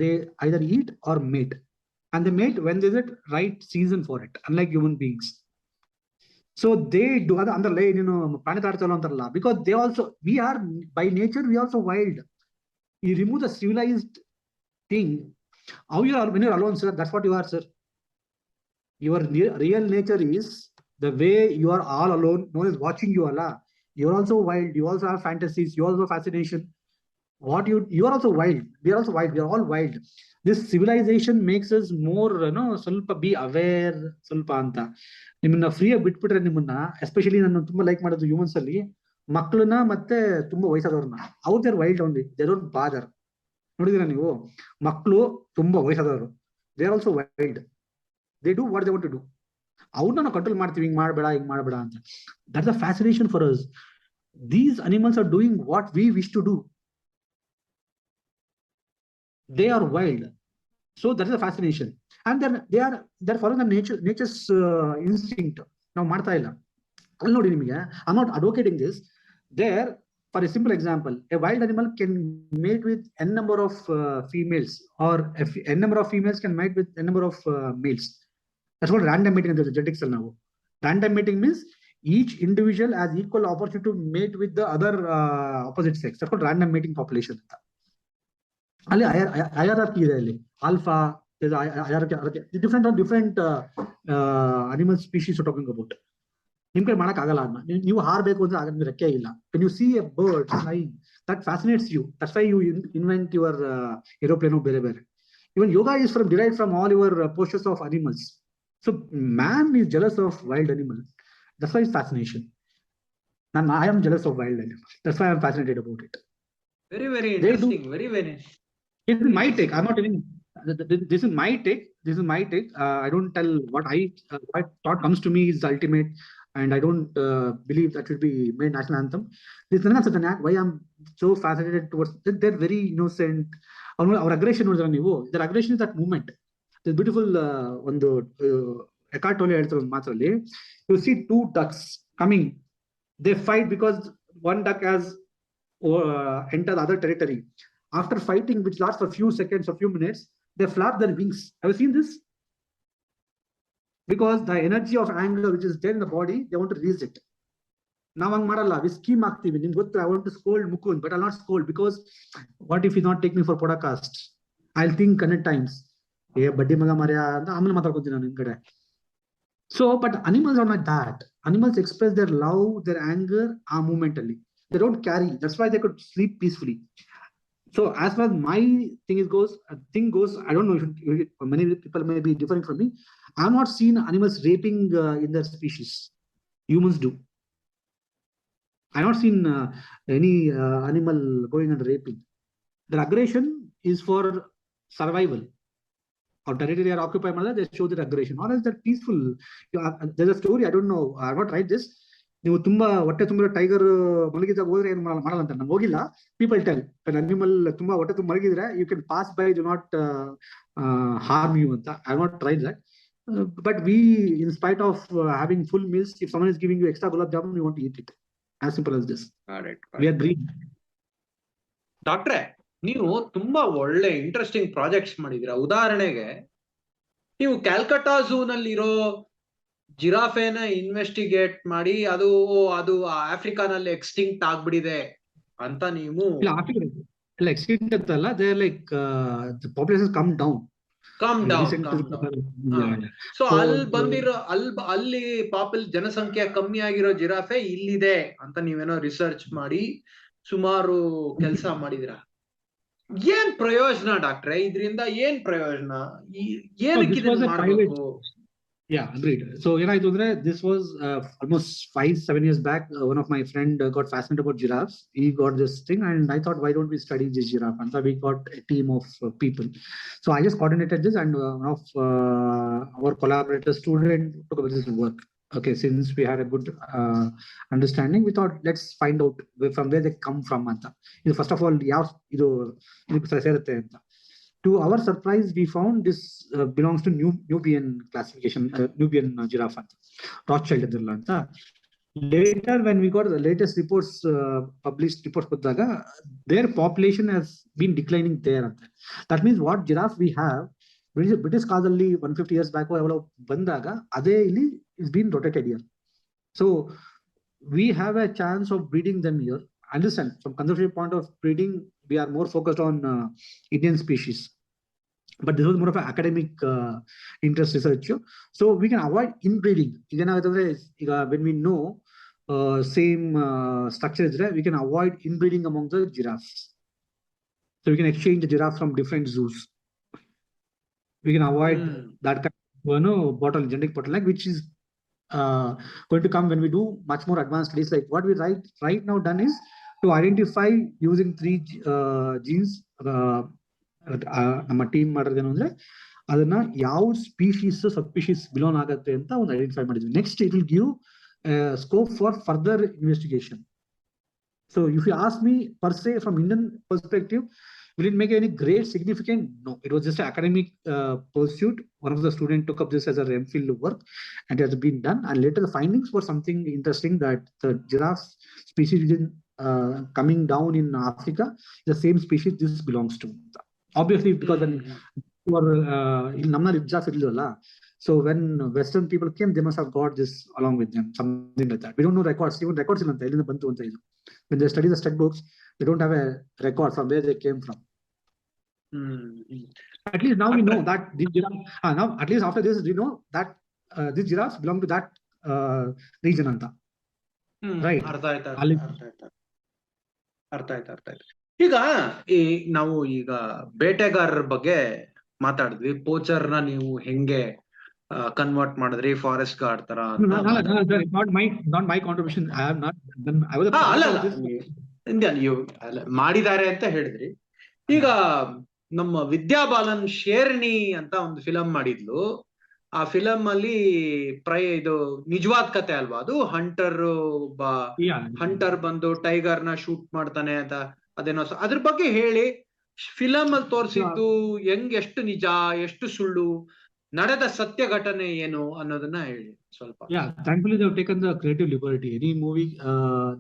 they either eat or mate. And they mate when there's a right season for it, unlike human beings. So, they do other lay, because they also, we are, by nature, we are also wild. You remove the civilized thing. How you are when you're alone, sir? That's what you are, sir. Your real nature is the way you are all alone. No one is watching you, Allah. You're also wild. You also have fantasies. You also have fascination. You are also wild. We are also wild. We are all wild. This civilization makes us more, ಸ್ವಲ್ಪ be aware, ಸ್ವಲ್ಪ ಅಂತ. ನಿಮ್ಮನ್ನ free ಆಗಿ ಬಿಟ್ಬಿಟ್ರೆ ನಿಮ್ಮನ್ನ, especially ನಾನು ತುಂಬಾ like ಮಾಡೋದು ಹ್ಯೂಮನ್ಸ್ ಅಲ್ಲಿ ಮಕ್ಕಳನ್ನ ಮತ್ತೆ ತುಂಬಾ ವಯಸ್ಸಾದವ್ರನ್ನ, ಅವ್ರ wild only, they don't bother. ನೋಡಿದಿರಾ ನೀವು? ಮಕ್ಕಳು ತುಂಬಾ ವಯಸ್ಸಾದವರು, they are also wild. They do what they want to do. ಅವ್ರನ್ನ ನಾವು ಕಂಟ್ರೋಲ್ ಮಾಡ್ತೀವಿ, ಹಿಂಗ್ ಮಾಡ್ಬೇಡ ಅಂತ. That's the fascination for us. These animals are doing what we wish to do. They are wild. So that is the fascination. And then they're following the nature's instinct. ನಾವು ಮಾಡ್ತಾ ಇಲ್ಲ. ಅಲ್ಲಿ ನೋಡಿ ನಿಮಗೆ, I'm not advocating this. There, for a simple example, a wild animal can mate with n number of females, or n number of females can mate with n number of males. That's called random mating in the genetics. Now, random mating means each individual has equal opportunity to mate with the other opposite sex. That's called random mating population. Ali hierarchy ಇದೆ ಅಲ್ಲಿ. Alpha is hierarchy. Different animal species are talking about. ನಿಮ್ ಕೈ ಮಾಡಕ್ ಆಗಲ್ಲ ಅದನ್ನ. ನೀವು ಹಾರಬೇಕು ಅಂದ್ರೆ ಆಗ ರೆಕ್ಕೆ ಇಲ್ಲ. When you see a bird flying, that fascinates you. That's why you invent your aeroplane ಬೇರೆ ಬೇರೆ. Even yoga is derived from all your postures of animals. So man is jealous of wild animals. That's why it's fascination. And I am jealous of wild animals. That's why I'm fascinated about it. Very, very interesting. Very, very. This is my take. I'm not telling. This is my take. I don't tell what thought comes to me is ultimate, and I don't believe that should be made national anthem. This is another why I'm so fascinated towards. They're very innocent. Our aggression ನೋಡಿದ್ರೆ ನೀವು, their aggression is that movement. This beautiful ಒಂದು Eckhart Tolle ಹೇಳ್ತಾರೆ ಒಂದು ಮಾತಲ್ಲಿ, you see two ducks coming, they fight because one duck has entered the other territory. After fighting, which lasts for few seconds or few minutes, they flap their wings. Have you seen this? Because the energy of anger which is there in the body, they want to release it. ನಾವ್ ಹಂಗ್ ಮಾಡಲ್ಲ, we scheme ಆಗ್ತೀವಿ. ನಿಮ್ಗೆ ಗೊತ್ತು, I want to scold Mukund, but I'll not scold because what if he not take me for podcast? I'll think 100 times. ಬಡ್ಡಿ ಮಗ ಮರ್ಯಾ ಅಂತ ಆಮೇಲೆ ಮಾತಾಡ್ಕೊತೀನಿ ನಾನು ನಿಮ್ ಕಡೆ. So, but animals are not that. Animals express their love, their anger, a moment only. They don't carry. That's why they could sleep peacefully. So, as far as my thing goes, I don't know if many people may be different from me. I've not seen animals raping in their species. Humans do. I not seen any animal going and raping. Their aggression is for survival. Or territory they are occupied, they show their aggression. Or is that peaceful? There's a story, I don't know, I have not tried this. ನೀವು ತುಂಬಾ ಹೊಟ್ಟೆ ತುಂಬ tiger ಮಲಗಿದಾಗ ಹೋದ್ರೆ ಏನು ಮಾಡಲ್ಲ ಅಂತ, ನಾನು ಹೋಗಿಲ್ಲ. ಪೀಪಲ್ ಟೆಲ್ ಅನಿಮಲ್ ತುಂಬಾ ಹೊಟ್ಟೆ ತುಂಬ ಮಲಗಿದ್ರೆ you can pass by, do not harm you ಅಂತ. I not tried that. But we, in spite of having full meals, if someone is giving you extra gulab jamun, you want to eat it. As simple as this. We are greedy. ಡಾಕ್ಟ್ರೆ, ನೀವು ತುಂಬಾ ಒಳ್ಳೆ interesting projects ಮಾಡಿದೀರಾ. ಉದಾಹರಣೆಗೆ ನೀವು Calcutta zoo ನಲ್ಲಿರೋ ಜಿರಾಫೆನ investigate ಮಾಡಿ ಅದು ಆಫ್ರಿಕಾನಲ್ಲಿ ಎಕ್ಸ್ಟಿಂಕ್ಟ್ ಆಗ್ಬಿಡಿದೆ ಅಂತ ನೀವು. ಇಲ್ಲ ಎಕ್ಸ್ಟಿಂಕ್ಟ್ ಅಂತಲ್ಲ, they are like the population come down. So ಅಲ್ಲಿ ಜನಸಂಖ್ಯೆ ಕಮ್ಮಿ ಆಗಿರೋ ಜಿರಾಫೆ ಇಲ್ಲಿದೆ ಅಂತ ನೀವೇನೋ ರಿಸರ್ಚ್ ಮಾಡಿ ಸುಮಾರು ಕೆಲಸ ಮಾಡಿದಿರ. ಏನ್ ಪ್ರಯೋಜನ ಡಾಕ್ಟ್ರೆ ಇದರಿಂದ? ಏನ್ ಪ್ರಯೋಜನ? ಏನಕ್ಕೆ ಮಾಡಬೇಕು? Yeah, agreed. So, this was almost 5-7 years back. One of my friend got fascinated about giraffes. He got this thing, and I thought, why don't we study this giraffe? And so we got a team of people. So I just coordinated this, and one of our collaborators, student, took over this work. Okay, since we had a good understanding, we thought, let's find out from where they come from. First of all, to our surprise, we found this belongs to Nubian classification, Nubian giraffe, Rothschild. Later, when we got the latest reports, published reports, their population has been declining there. That means what giraffe we have, British Kadali 150 years back, bandaga, ade ili is being rotated here. So we have a chance of breeding them here. Understand, from conservation point of breeding, we are more focused on Indian species, but this was more of an academic interest research. So we can avoid inbreeding. When we know same structure is there, we can avoid inbreeding among the giraffes. So we can exchange the giraffe from different zoos. We can avoid that kind of genetic bottleneck, which is going to come when we do much more advanced studies. Like what we right now done is to identify using 3 genes. ನಮ್ಮ team ಮಾಡೋದೇನು ಅಂದ್ರೆ ಅದನ್ನ ಯಾವ species ಸಬ್ಸ್ಪೀಶೀಸ್ belong ಆಗತ್ತೆ ಅಂತ ಒಂದು identify ಮಾಡಿದ್ವಿ. Next it will give scope for further investigation. So if you ask me per se from Indian perspective, will it make any great significant? No, it was just an academic pursuit. One of the students took up this as a MPhil work, and it has been done. And later the findings were something interesting, that the giraffe species coming down in Africa is the same species this belongs to. Obviously, because when so when Western people came, they must have got this along with them, something like that. We don't know records, even records in when they study the stud books, they don't have a record from where they came from. At least now we know that these giraffes, now at least after this we know that these giraffes belong to that region anta. Right. ಅರ್ಥ ಆಯ್ತು. ಈಗ ನಾವು ಈಗ ಬೇಟೆಗಾರರ ಬಗ್ಗೆ ಮಾತಾಡಿದ್ವಿ. ಪೋಚರ್ನ ನೀವು ಹೆಂಗೆ convert ಮಾಡಿದ್ರಿ ಫಾರೆಸ್ಟ್ ಗಾರ್ಡ್ ತರ? not my contribution. I have not done. I was ನೀವು ಮಾಡಿದ್ದಾರೆ ಅಂತ ಹೇಳಿದ್ರಿ. ಈಗ ನಮ್ಮ ವಿದ್ಯಾ ಬಾಲನ್ ಶೇರ್ಣಿ ಅಂತ ಒಂದು ಫಿಲಂ ಮಾಡಿದ್ಲು. ಆ ಫಿಲಂ ಅಲ್ಲಿ ಇದು ನಿಜವಾದ ಕತೆ ಅಲ್ವಾ ಅದು? ಹಂಟರ್ ಬಂದು ಟೈಗರ್ ನ ಶೂಟ್ ಮಾಡ್ತಾನೆ ಅಂತ, ಅದೇನೋ ಅದ್ರ ಬಗ್ಗೆ ಹೇಳಿ. ಫಿಲಂ ಅಲ್ಲಿ ತೋರಿಸಿದ್ದು ಎಷ್ಟು ನಿಜ, ಎಷ್ಟು ಸುಳ್ಳು, ನಡೆದ ಸತ್ಯ ಘಟನೆ ಏನು ಅನ್ನೋದನ್ನ ಹೇಳಿ ಸ್ವಲ್ಪ. Thankfully they have taken the creative liberty. Any movie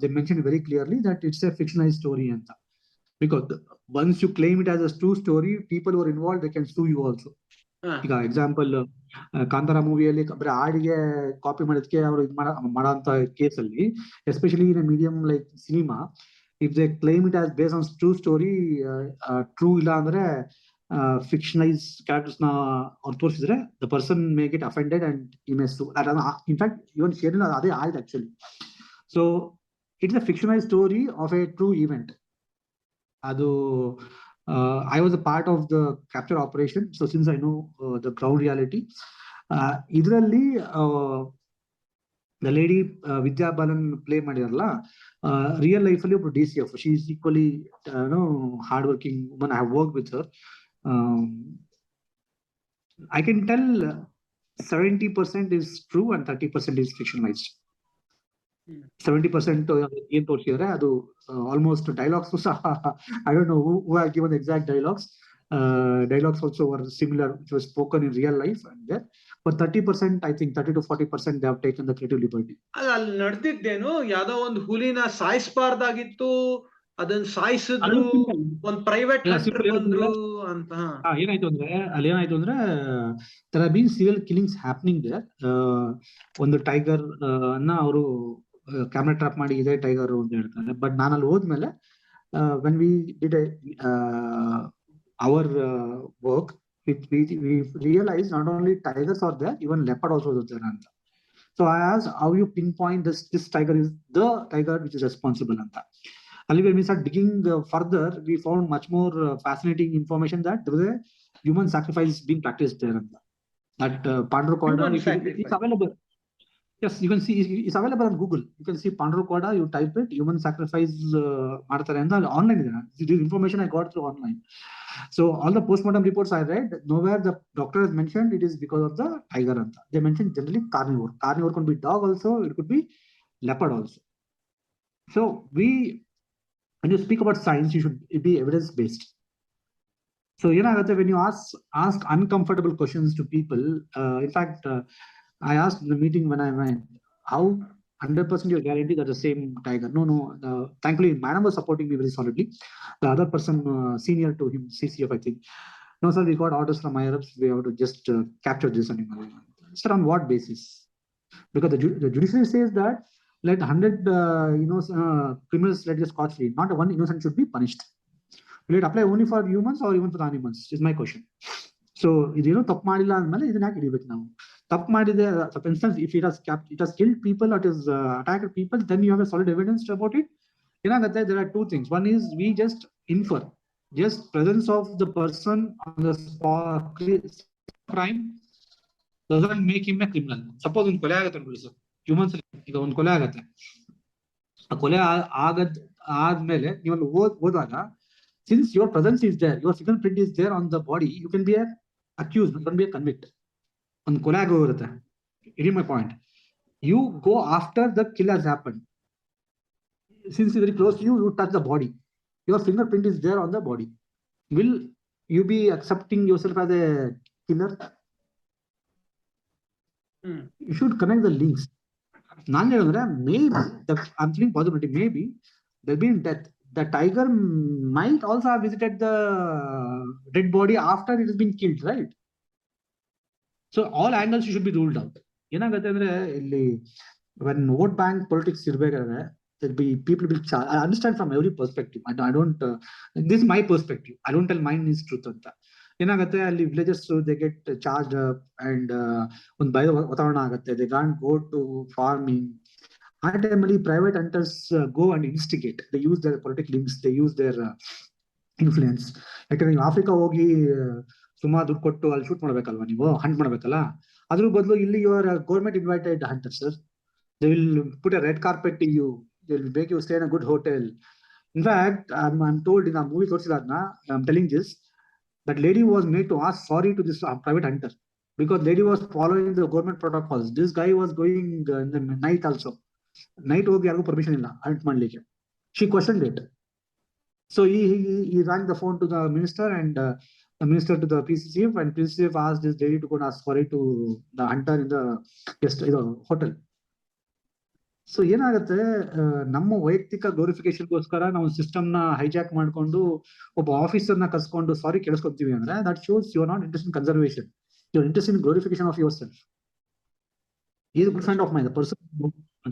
they mention very clearly that it's a fictionalized story anta, because once you claim it as a true story, people who are involved, they can sue you also. ಈಗ example Kantara ಮೂವಿಯಲ್ಲಿ ಬರೀ ಹಾಡಿಗೆ copy ಮಾಡೋದಕ್ಕೆ ಅವರು ಮಾಡೋಂತ ಕೇಸಲ್ಲಿ, especially in medium like cinema, if they claim it as based on true story, true ಇಲ್ಲ ಅಂದ್ರೆ fictionalized characters na or ತೋರಿಸಿದ್ರೆ the person may get offended and he may sue. In fact, even ಷಯಗಳಲ ಅದೇ ಆಯ್ತು actually. So it's a fictionalized story of a true event. ಅದು I was a part of the capture operation, so since I know the ground reality, ಇದರಲ್ಲಿ The lady Vidya Balan play ಮಾಡಿದಾರಲ್ಲ, real life ಅಲ್ಲಿ ಒಬ್ರು DCF. She is equally hardworking woman. I have worked with her. I can tell 70% is true and 30% is fictionalized. 70% ಏನ್ ತೋರಿಸಿದ್ರೆ ಅದು almost dialogues ಸಹ I don't know who have given the exact dialogues. Dialogues also were similar, which was spoken in real life, and there, but 30%, I think 30 to 40% they have taken the creative liberty. ಅಲ್ಲಿ ನಡೆದಿದ್ದೇನು, ಯಾವ್ದೋ ಒಂದು ಹುಲಿನ ಸಾಯಿಸಬಾರ್ದಾಗಿತ್ತು, ಅದನ್ನ ಸಾಯಿಸಿದ್ರು, ಒಂದ್ private hunter ಬಂದ್ರು ಅಂತ. ಏನಾಯ್ತು ಅಂದ್ರೆ there have been serial killings happening there. ಒಂದು ಟೈಗರ್ ಅನ್ನ ಅವರು ಕ್ಯಾಮೆರಾ ಟ್ರಾಪ್ ಮಾಡಿ ಇದೇ ಟೈಗರ್ ಅಂತ ಹೇಳ್ತಾರೆ. ಬಟ್ ನಾನು ಅಲ್ಲಿ ಹೋದ್ಮೇಲೆ when we did our work, we realized not only tigers are there, even leopard also is there anta. So I asked, how you pinpoint this tiger is the tiger which is responsible anta. Ali when we started digging further, we found much more fascinating information that there was a human sacrifice being practiced there anta. That Pandrokoda, it's available. Yes, you can see it's available on Google. You can see Pandrokoda, you type it, human sacrifice ಮಾಡ್ತಾರೆ ಅಂತ online ಇದೆ. This information I got through online. So all the postmortem reports I read, nowhere the doctor has mentioned it is because of the tiger anta. They mentioned generally carnivore. Carnivore could be dog also, it could be leopard also. So when you speak about science, you should be evidence based. So when you ask uncomfortable questions to people, in fact, I asked in the meeting when I went, how 100% you're guaranteed that the same tiger? No. Thankfully, madam was supporting me very solidly. The other person, senior to him, CCF, I think. No, sir, we got orders from higher ups. We have to just capture this animal. Sir, on what basis? Because the judiciary says that let 100 criminals let get scot free. Not one innocent should be punished. Will it apply only for humans or even for the animals? Is my question. So, ತಪ್ಪು ಮಾಡಿಲ್ಲ ಅಂದ್ಮೇಲೆ ಇದನ್ನ ಯಾಕೆ ಹಿಡಿಬೇಕು ನಾವು? ತಪ್ಪು ಮಾಡಿದೆ, for instance, if it has killed people, it has attacked people, then you have a solid evidence about it. ಏನಾಗುತ್ತೆ, there are two things. One is we just infer, just presence of the person on the spot crime doesn't make him a criminal. Suppose ಒಂದು ಕೊಲೆ ಆಗುತ್ತೆ ಅನ್ಕೊಳ್ಳಿ sir, humans ಈಗ ಒಂದು ಕೊಲೆ ಆಗತ್ತೆ, ಆ ಕೊಲೆ ಆದ್ಮೇಲೆ ನೀವಲ್ಲಿ ಹೋದಾಗ, since your presence is there, your fingerprint is there on the body, you can be accused, you can be a convict. On ಕೊಲೆ ಆಗೋರುತ್ತೆ. It is my point. You go after the kill has happened. Since it's very close to you, you touch the body. Your fingerprint is there on the body. Will you be accepting yourself as a killer? You should connect the links. ನಾನು ಹೇಳಿದ್ರೆ maybe I'm thinking possibility, maybe there'll be death. The tiger might also have visited the dead body after it has been killed, right? So all angles should be ruled out. ಏನಾಗುತ್ತೆ ಅಂದ್ರೆ ಇಲ್ಲಿ when vote bank politics ಇರ್ಬೇಕಾದ್ರೆ there'll be people will charge. I understand from every perspective. I don't this is my perspective. I don't tell mine is truth ಅಂತ. ಏನಾಗುತ್ತೆ ಅಲ್ಲಿ villages they get charged up and ಒಂದು ಭಯದ ವಾತಾವರಣ ಆಗುತ್ತೆ. They can't go to farming. ಆ ಟೈಮಲ್ಲಿ private hunters go and instigate. They use their political links, they use their influence. ಯಾಕಂದ್ರೆ ನೀವು ಆಫ್ರಿಕಾ ಹೋಗಿ ಸುಮಾರು ದುಡ್ಡು ಕೊಟ್ಟು ಅಲ್ಲಿ ಶೂಟ್ ಮಾಡ್ಬೇಕಲ್ವಾ, ನೀವು ಹಂಟ್ ಮಾಡ್ಬೇಕಲ್ಲ, ಅದ್ರ ಬದಲು ಇಲ್ಲಿ your government invited hunter sir. They will put a red carpet to you, they will make you stay in a good hotel. In fact, I'm told in a movie ತೋರಿಸಿದಾದ್ನ, I'm telling this, that lady was made to ask sorry to this private hunter because lady was following the government protocols. This guy was going in the night also. Night ಹೋಗಿ ಯಾರಿಗೂ permission ಇಲ್ಲ Hunt ಮಾಡ್ಲಿಕ್ಕೆ. She questioned it. So he rang the phone to the minister and the minister to the PCCF, and PCCF asked this lady to go and ask sorry to the hunter in the hotel. So ಏನಾಗುತ್ತೆ, ನಮ್ಮ ವೈಯಕ್ತಿಕ ಗ್ಲೋರಿಫಿಕೇಶನ್ಗೋಸ್ಕರ ನಾವು system ನ hijack ಮಾಡ್ಕೊಂಡು ಒಬ್ಬ officer ನ ಕರ್ಸ್ಕೊಂಡು sorry ಕೇಳಿಸ್ಕೊತೀವಿ ಅಂದ್ರೆ that shows you are not interest in conservation, you are interest in glorification of yourself. He is a good friend of mine.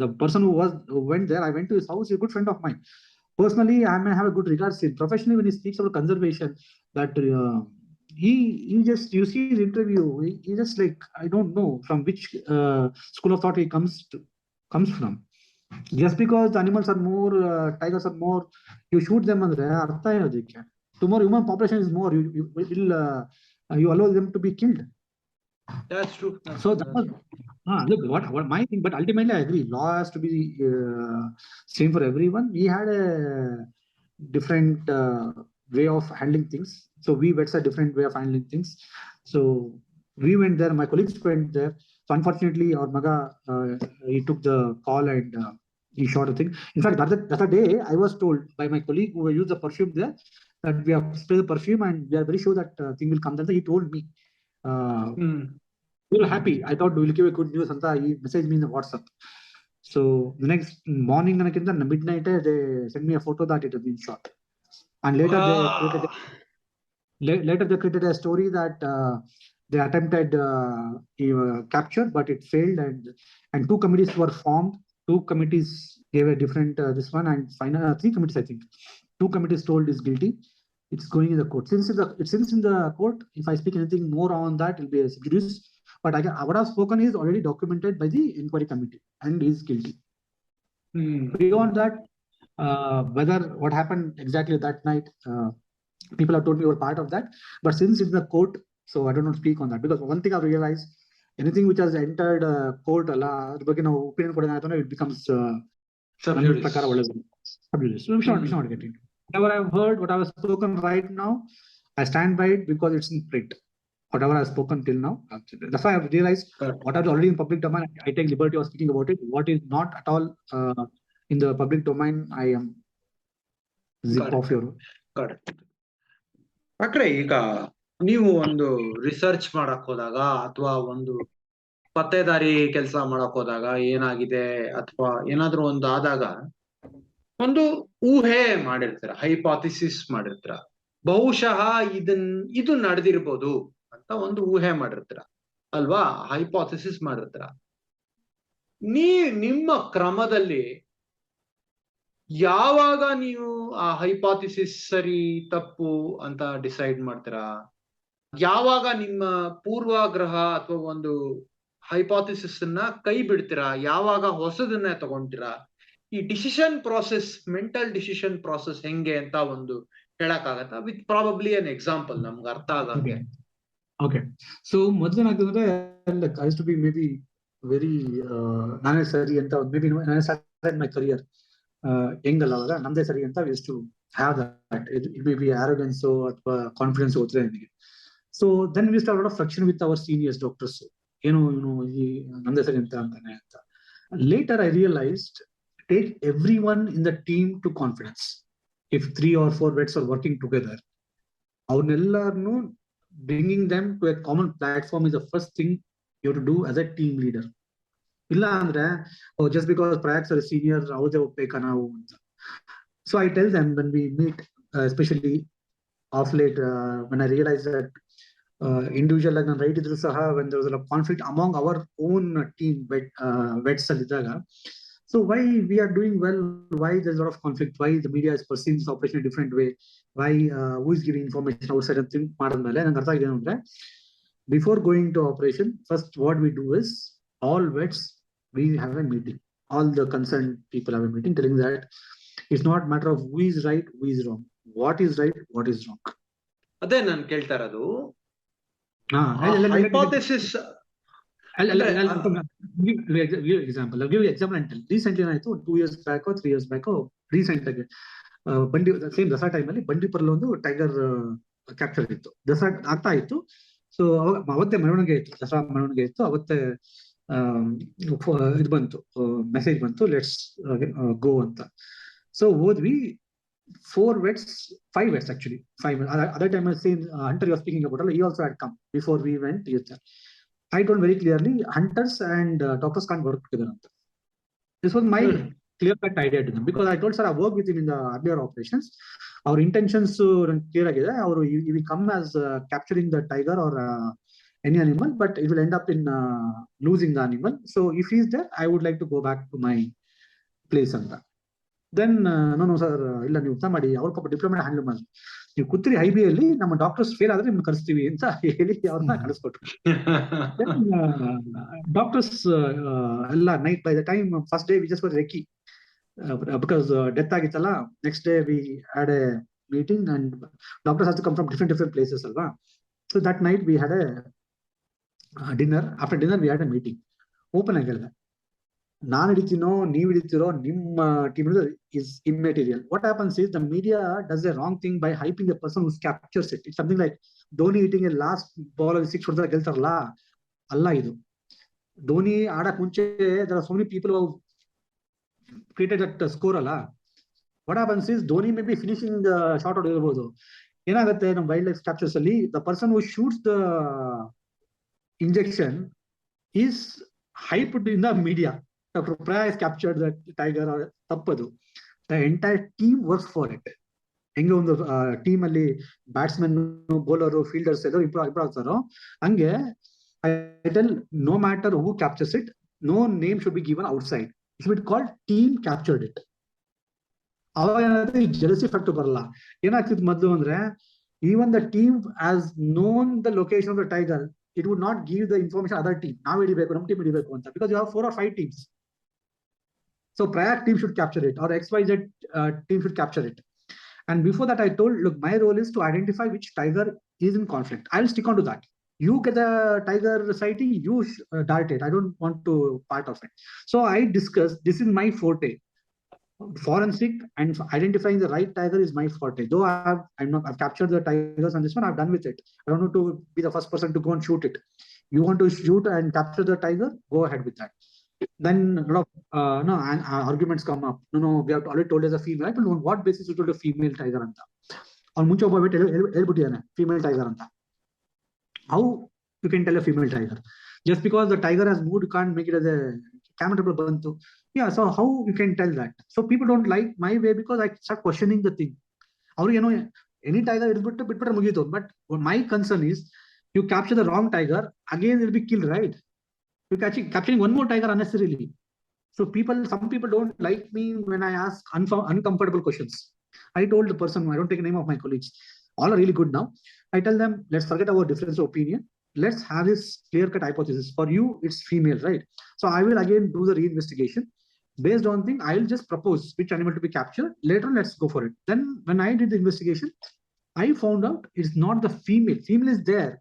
The person who went there, I went to his house, he's a good friend of mine. Personally, I may have a good regards to him. Professionally, when he speaks about conservation, that he just, you see his interview, he just like, I don't know from which school of thought he comes from. Just because the animals are more, tigers are more, you shoot them andre artha ಏನದಕ್ಕೆ? Tomorrow human population is more, you allow them to be killed. That's true. So Look, what my thing, but ultimately I agree. Law has to be same for everyone. We had a different way of handling things. So we vets a different way of handling things. So we went there. My colleagues went there. So unfortunately, our Maga he took the call and he shot a thing. In fact, the other day I was told by my colleague who used the perfume there that we have sprayed the perfume and we are very sure that thing will come. Then he told me. We were happy. I thought we'll give a good news. Anta he messaged me in the WhatsApp. So the next morning, in the midnight, they sent me a photo that it had been shot. And later they created a story that they attempted capture, but it failed, and 2 committees were formed. 2 committees gave a different this one, and final 3 committees, I think. 2 committees told is guilty. It's going in the court. Since in the court, if I speak anything more on that, it'll be a judice. But what I've spoken is already documented by the inquiry committee and is guilty. Beyond that, whether what happened exactly that night, people have told me were part of that. But since it's the court, so I don't want to speak on that, because one thing I've realized, anything which has entered court, opinion, it becomes subjudice. So we should not get into. Whatever I've heard, what I was spoken right now, I stand by it because it's in print. Whatever I've spoken till now, that's why I've realized what is already in public domain, I take liberty of speaking about it. What is not at all in the public domain, I am zip off your. ಡಾಕ್ಟ್ರೆ, ಈಗ ನೀವು ಒಂದು research ಮಾಡಕ್ ಹೋದಾಗ ಅಥವಾ ಒಂದು ಪತ್ತೇದಾರಿ ಕೆಲಸ ಮಾಡಕ್ ಹೋದಾಗ ಏನಾಗಿದೆ ಅಥವಾ ಏನಾದ್ರೂ ಒಂದು ಆದಾಗ ಒಂದು ಊಹೆ ಮಾಡಿರ್ತೀರ, ಹೈಪಾಥಿಸಿಸ್ ಮಾಡಿರ್ತೀರ. ಬಹುಶಃ ಇದು ನಡೆದಿರ್ಬೋದು ಅಂತ ಒಂದು ಊಹೆ ಮಾಡಿರ್ತೀರ ಅಲ್ವಾ, ಹೈಪಾಥಿಸಿಸ್ ಮಾಡಿರ್ತೀರ. ನಿಮ್ಮ ಕ್ರಮದಲ್ಲಿ ಯಾವಾಗ ನೀವು ಆ ಹೈಪಾಥಿಸಿಸ್ ಸರಿ ತಪ್ಪು ಅಂತ ಡಿಸೈಡ್ ಮಾಡ್ತೀರಾ? ಯಾವಾಗ ನಿಮ್ಮ ಪೂರ್ವಾಗ್ರಹ ಅಥವಾ ಒಂದು ಹೈಪಾಥಿಸಿಸ್ ಅನ್ನ ಕೈ ಬಿಡ್ತೀರಾ? ಯಾವಾಗ ಹೊಸದನ್ನ ತಗೊಂತೀರಾ? ಈ decision process, mental decision process ಹೆಂಗೆ ಅಂತ ಒಂದು ಹೇಳಕ್ಕಾಗತ್ತಾ? ವಿತ್ ಪ್ರಾಬಬ್ಲಿ ಅನ್ ಎಕ್ಸಾಂಪಲ್ ನಮ್ಗೆ ಅರ್ಥ ಆಗಂಗೆ. Okay, so ಮೊದಲು ಏನಾಗ್ತದೆ, I used to be maybe very ನಾನೇ ಸರಿ ಅಂತ, maybe ನಾನೇ started my career ಹೆಂಗಲ್ಲ ಅವಾಗ ನಮ್ದೇ ಸರಿ ಅಂತ we used to have that. It may be arrogance ಅಥವಾ ಕಾನ್ಫಿಡೆನ್ಸ್ ಹೋದ್ರೆ ನನಗೆ. So then we used to have a lot of friction with our seniors doctors. ಏನೋ ಈ ನಮ್ದೇ ಸರಿ ಅಂತಾನೆ ಅಂತ. Later I realized, take everyone in the team to confidence. If 3 or 4 vets are working together, ಅವ್ರನ್ನೆಲ್ಲರನ್ನು bringing them to a common platform is the first thing you have to do as a team leader. ಇಲ್ಲ ಅಂದ್ರೆ just because Prayax are senior ಅವ್ರದೇ ಒಪ್ಬೇಕಾ ನಾವು ಅಂತ. So I tell them when we meet, especially off late, when I realize that individual ಆಗಿ ನಾನು right ಇದ್ರು ಸಹ when there was a conflict among our own team vets ಅಲ್ಲಿದ್ದಾಗ, so why we are doing well, why there's a lot of conflict, why the media is perceiving this operation in a different way, why who is giving information outside ಅಂತ think ಮಾಡಿದ್ಮೇಲೆ ನಂಗೆ ಅರ್ಥ ಆಗಿದೆ ಅಂದ್ರೆ, before going to operation, first what we do is all vets we have a meeting, all the concerned people have a meeting telling that it's not matter of who is right, who is wrong, what is right, what is wrong. ಅದೇ ನಾನು ಕೇಳ್ತಾ ಇರೋದು. Hypothesis example. I'll give you example and tell. Recently ಏನಾಯ್ತು, 2 years back or 3 years back, recent ಆಗಿ ಬಂಡಿ same Dasara time ಅಲ್ಲಿ ಬಂಡೀಪುರಲ್ಲಿ ಒಂದು tiger capture ಇತ್ತು. ದಸರಾ ಆಗ್ತಾ ಇತ್ತು. ಸೊ ಅವತ್ತೇ ಮೆರವಣಿಗೆ ಇತ್ತು, ದಸರಾ ಮೆರವಣಿಗೆ ಇತ್ತು. ಅವತ್ತೇ ಇದು ಬಂತು, ಮೆಸೇಜ್ ಬಂತು, ಲೆಟ್ಸ್ ಗೋ ಅಂತ. ಸೊ ಹೋದ್ವಿ. 4 vets, 5 vets actually, 5 vets. Other time I seen Hunter you are speaking about, he also had come before we went. I told very clearly, hunters and doctors can't work together. This was my clear-cut idea to them, because I told sir I worked with him in the earlier operations. Our intentions clear agide. He will come as capturing the tiger or any animal, but it will end up in losing the animal. So if he is there, I would like to go back to my place anta. Then no sir, ಇಲ್ಲ ನೀವು ಉತ್ತರ ಮಾಡಿ, ಅವ್ರ ಪಾಪ diplomat handle ಮಾಡಿ, ನೀವು ಕೂತ್ರಿ ಹೈಬಿಯಲ್ಲಿ ನಮ್ಮ doctors fail ಆದ್ರೆ ನಿಮ್ಗೆ ಕಳಿಸ್ತೀವಿ ಅಂತ ಹೇಳಿ ಅವ್ರನ್ನ ಕಳಿಸ್ಕೊಟ್ರು. ಡಾಕ್ಟರ್ಸ್ ಎಲ್ಲ night, by the time first day we just was recce because death ಆಗಿತ್ತಲ್ಲ. Next day we had a meeting and doctors have to come from different places ಅಲ್ವಾ. So that night we had a dinner. After dinner we had a meeting. Open ಆಗಿ ಹೇಳಿದೆ, ನಾನು ಹಿಡಿತೀನೋ ನೀವು ಹಿಡಿತೀರೋ ನಿಮ್ಮ team is immaterial. What happens is the media does a wrong thing by hyping a person who captures it. It's something like Dhoni hitting a last ball ಅಲ್ಲಿ 6 ಹೊಡೆದ್ರೆ ಗೆಲ್ತಾರಲ್ಲ, ಅಲ್ಲ ಇದು. ಧೋನಿ ಆಡಕ್ ಮುಂಚೆ there are so many people who have created that score ಅಲ್ಲ. What happens is Dhoni may be finishing the shot out ಇರಬಹುದು. ಏನಾಗುತ್ತೆ ನಮ್ಮ ವೈಲ್ಡ್ ಲೈಫ್ ಕ್ಯಾಪ್ಚರ್ಸ್ ಅಲ್ಲಿ, the person who shoots the injection is hyped in the media. Dr. Praya has captured that tiger or tappadu. The entire team works for it. ಹೆಂಗೆ ಒಂದು team ಅಲ್ಲಿ batsman, bowler, fielders ಎಲ್ಲರೂ improve ಆಗ್ತಾರೋ ಹಂಗೆ I tell no matter who captures it, no name should be given outside. It should be called team captured it. ಅವಾಗ ಏನಾದ್ರೆ ಈ jealousy factor ಬರಲ್ಲ. ಏನಾಗ್ತಿತ್ತು ಮೊದಲು ಅಂದ್ರೆ, even the team has known the location of the tiger, it would not give the information other team. ನಾವು ಹಿಡಿಬೇಕು, ನಮ್ಮ ಟೀಮ್ ಹಿಡಿಬೇಕು ಅಂತ, because you have 4 or 5 teams. So Prayak team should capture it, or XYZ team should capture it. And before that I told, look, my role is to identify which tiger is in conflict. I'll stick on to that. You get the tiger sighting, you dart it. I don't want to part of it. So I discussed, this is my forte. Forensic and identifying the right tiger is my forte. Though I've captured the tigers on this one, I've done with it. I don't want to be the first person to go and shoot it. You want to shoot and capture the tiger, go ahead with that. Then a lot of arguments come up. No, we have already told as a female. But on what basis you told a female tiger anta? On munche obba ಹೇಳ್ಬಿಟ್ಟಿದ್ದಾನೆ female tiger anta. How you can tell a female tiger? Just because the tiger has moved, you can't make it as a camera bantu. Yeah, so how you can tell that? So people don't like my way because I start questioning the thing. Or any tiger bitbitre mugito. But my concern is, you capture the wrong tiger, again it will be killed, right? You're capturing one more tiger unnecessarily. So some people don't like me when I ask uncomfortable questions. I told the person, I don't take the name of my colleagues, all are really good now. I tell them, let's forget our difference of opinion. Let's have this clear-cut hypothesis. For you, it's female, right? So I will again do the reinvestigation. Based on thing, I'll just propose which animal to be captured. Later, let's go for it. Then when I did the investigation, I found out it's not the female. Female is there,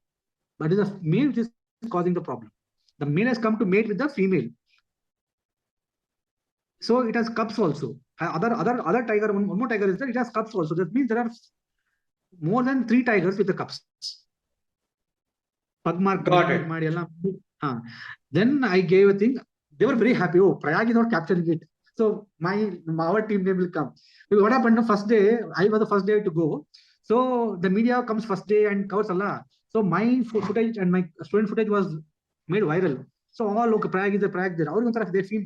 but it's the male which is causing the problem. The male has come to mate with the female. So it has cubs also. Other tiger, one more tiger is there, it has cubs also. That means there are more than 3 tigers with the cubs. Got it. Then I gave a thing. They were very happy. Oh, Prayag is not capturing it. So our team name will come. What happened the first day, I was the first day to go. So the media comes first day and covers Allah. So my footage and my student footage was made viral. So all look, Prayag is the Prayag there. They feel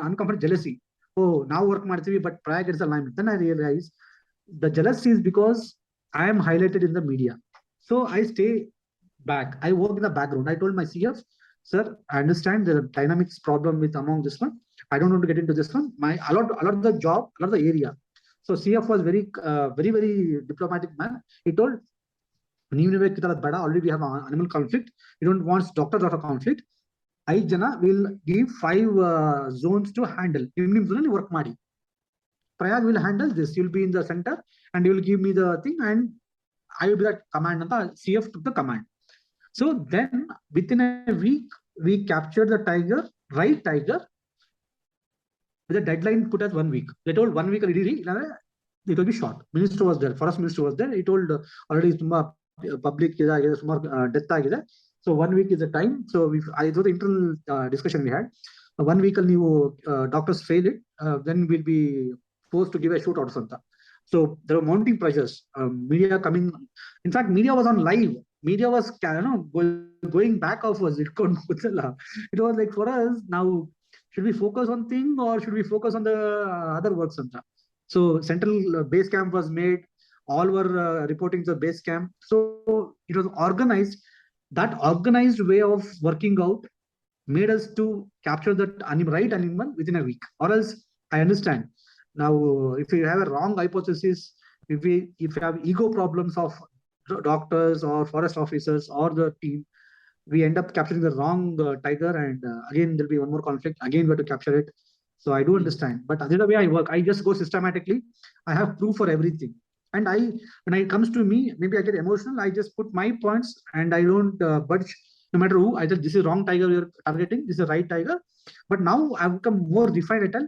uncomfortable, jealousy. Oh, now work martivi, but Prayag gets alignment. Then I realized the jealousy is because I am highlighted in the media. So I stay back. I work in the background. I told my CF, sir, I understand the dynamics problem with among this one. I don't want to get into this one. A lot of the job, a lot of the area. So CF was very diplomatic man. He told, already we have an animal conflict. We don't want doctors out of conflict. 5 jana will give 5 zones to handle. Zone work madi. Prayag will handle this. You'll be in the center and you will give me the thing and I will be that command. CF took the command. So then within a week, we captured the tiger, right tiger, with a deadline put as 1 week. They told 1 week it will be shot. Minister was there, forest minister was there. He told already public death agide. So 1 week is the time. So it was the internal discussion we had. 1 week doctors fail it, then we'll be forced to give a shootout or something. So there were mounting pressures. Media coming. In fact, media was on live. Media was going back of us. It was like, for us now, should we focus on thing or should we focus on the other works? So central base camp was made. All were reporting to the base camp. So it was organized. That organized way of working out made us to capture that right animal within a week. Or else, I understand. Now, if you have a wrong hypothesis, if you have ego problems of doctors or forest officers or the team, we end up capturing the wrong tiger, and again there'll be one more conflict. Again, we have to capture it. So I do understand, but that's the way I work. I just go systematically. I have proof for everything, and when it comes to me, maybe I get emotional. I just put my points, and I don't budge no matter who, either this is wrong tiger you're targeting, this is right tiger. But now I've become more refined. I tell,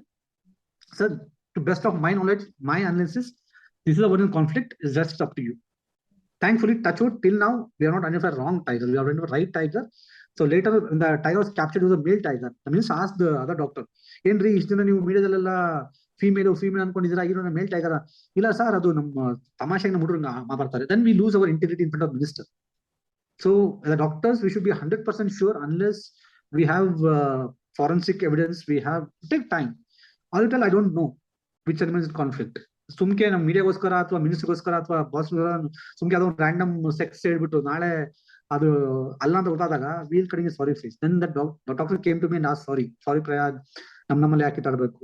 sir, to best of my knowledge, my analysis, this is a one in conflict, is just up to you. Thankfully, touch wood, till now, we are not identified wrong tiger, we are identified right tiger. So later, when the tiger was captured, it was a male tiger. The minister asked the other doctor, ಏನ್ರಿ ಇಷ್ಟ ದಿನ ನೀವು ಮೀಡಿಯಾದಲ್ಲೆಲ್ಲ female ಅನ್ಕೊಂಡಿದ್ದೀರಾ, ಏನೋ ಮೇಲ್ tiger? ಇಲ್ಲ sir, ಅದು ನಮ್ಮ ತಮಾಷೆಗೆ ನಮ್ಮ ಹುಡುಗರು ಮಾತಾಡ್ತಾರೆ. Then we lose our integrity in front of the minister. So the doctors, we should be 100% sure, unless we have forensic evidence, we have take time. I'll tell, I don't know which element is conflict. ಸುಮ್ಕೆ ನಮ್ಮ ಮೀಡಿಯಾಗೋಸ್ಕರ ಅಥವಾ ಮಿನಿಸ್ಟರ್ಗೋಸ್ಕರ ಅಥವಾ boss ಸುಮ್ಕೆ ಅದೊಂದು random sex ಹೇಳ್ಬಿಟ್ಟು ನಾಳೆ ಅದು ಅಲ್ಲ ಅಂತ ಗೊತ್ತಾದಾಗ ವೀಲ್ ಕಡೆಗೆ sorry face. Then the doctor came to me and asked sorry Prayag, ನಮ್ಮಲ್ಲಿ ಯಾಕೆ ತಡಬೇಕು?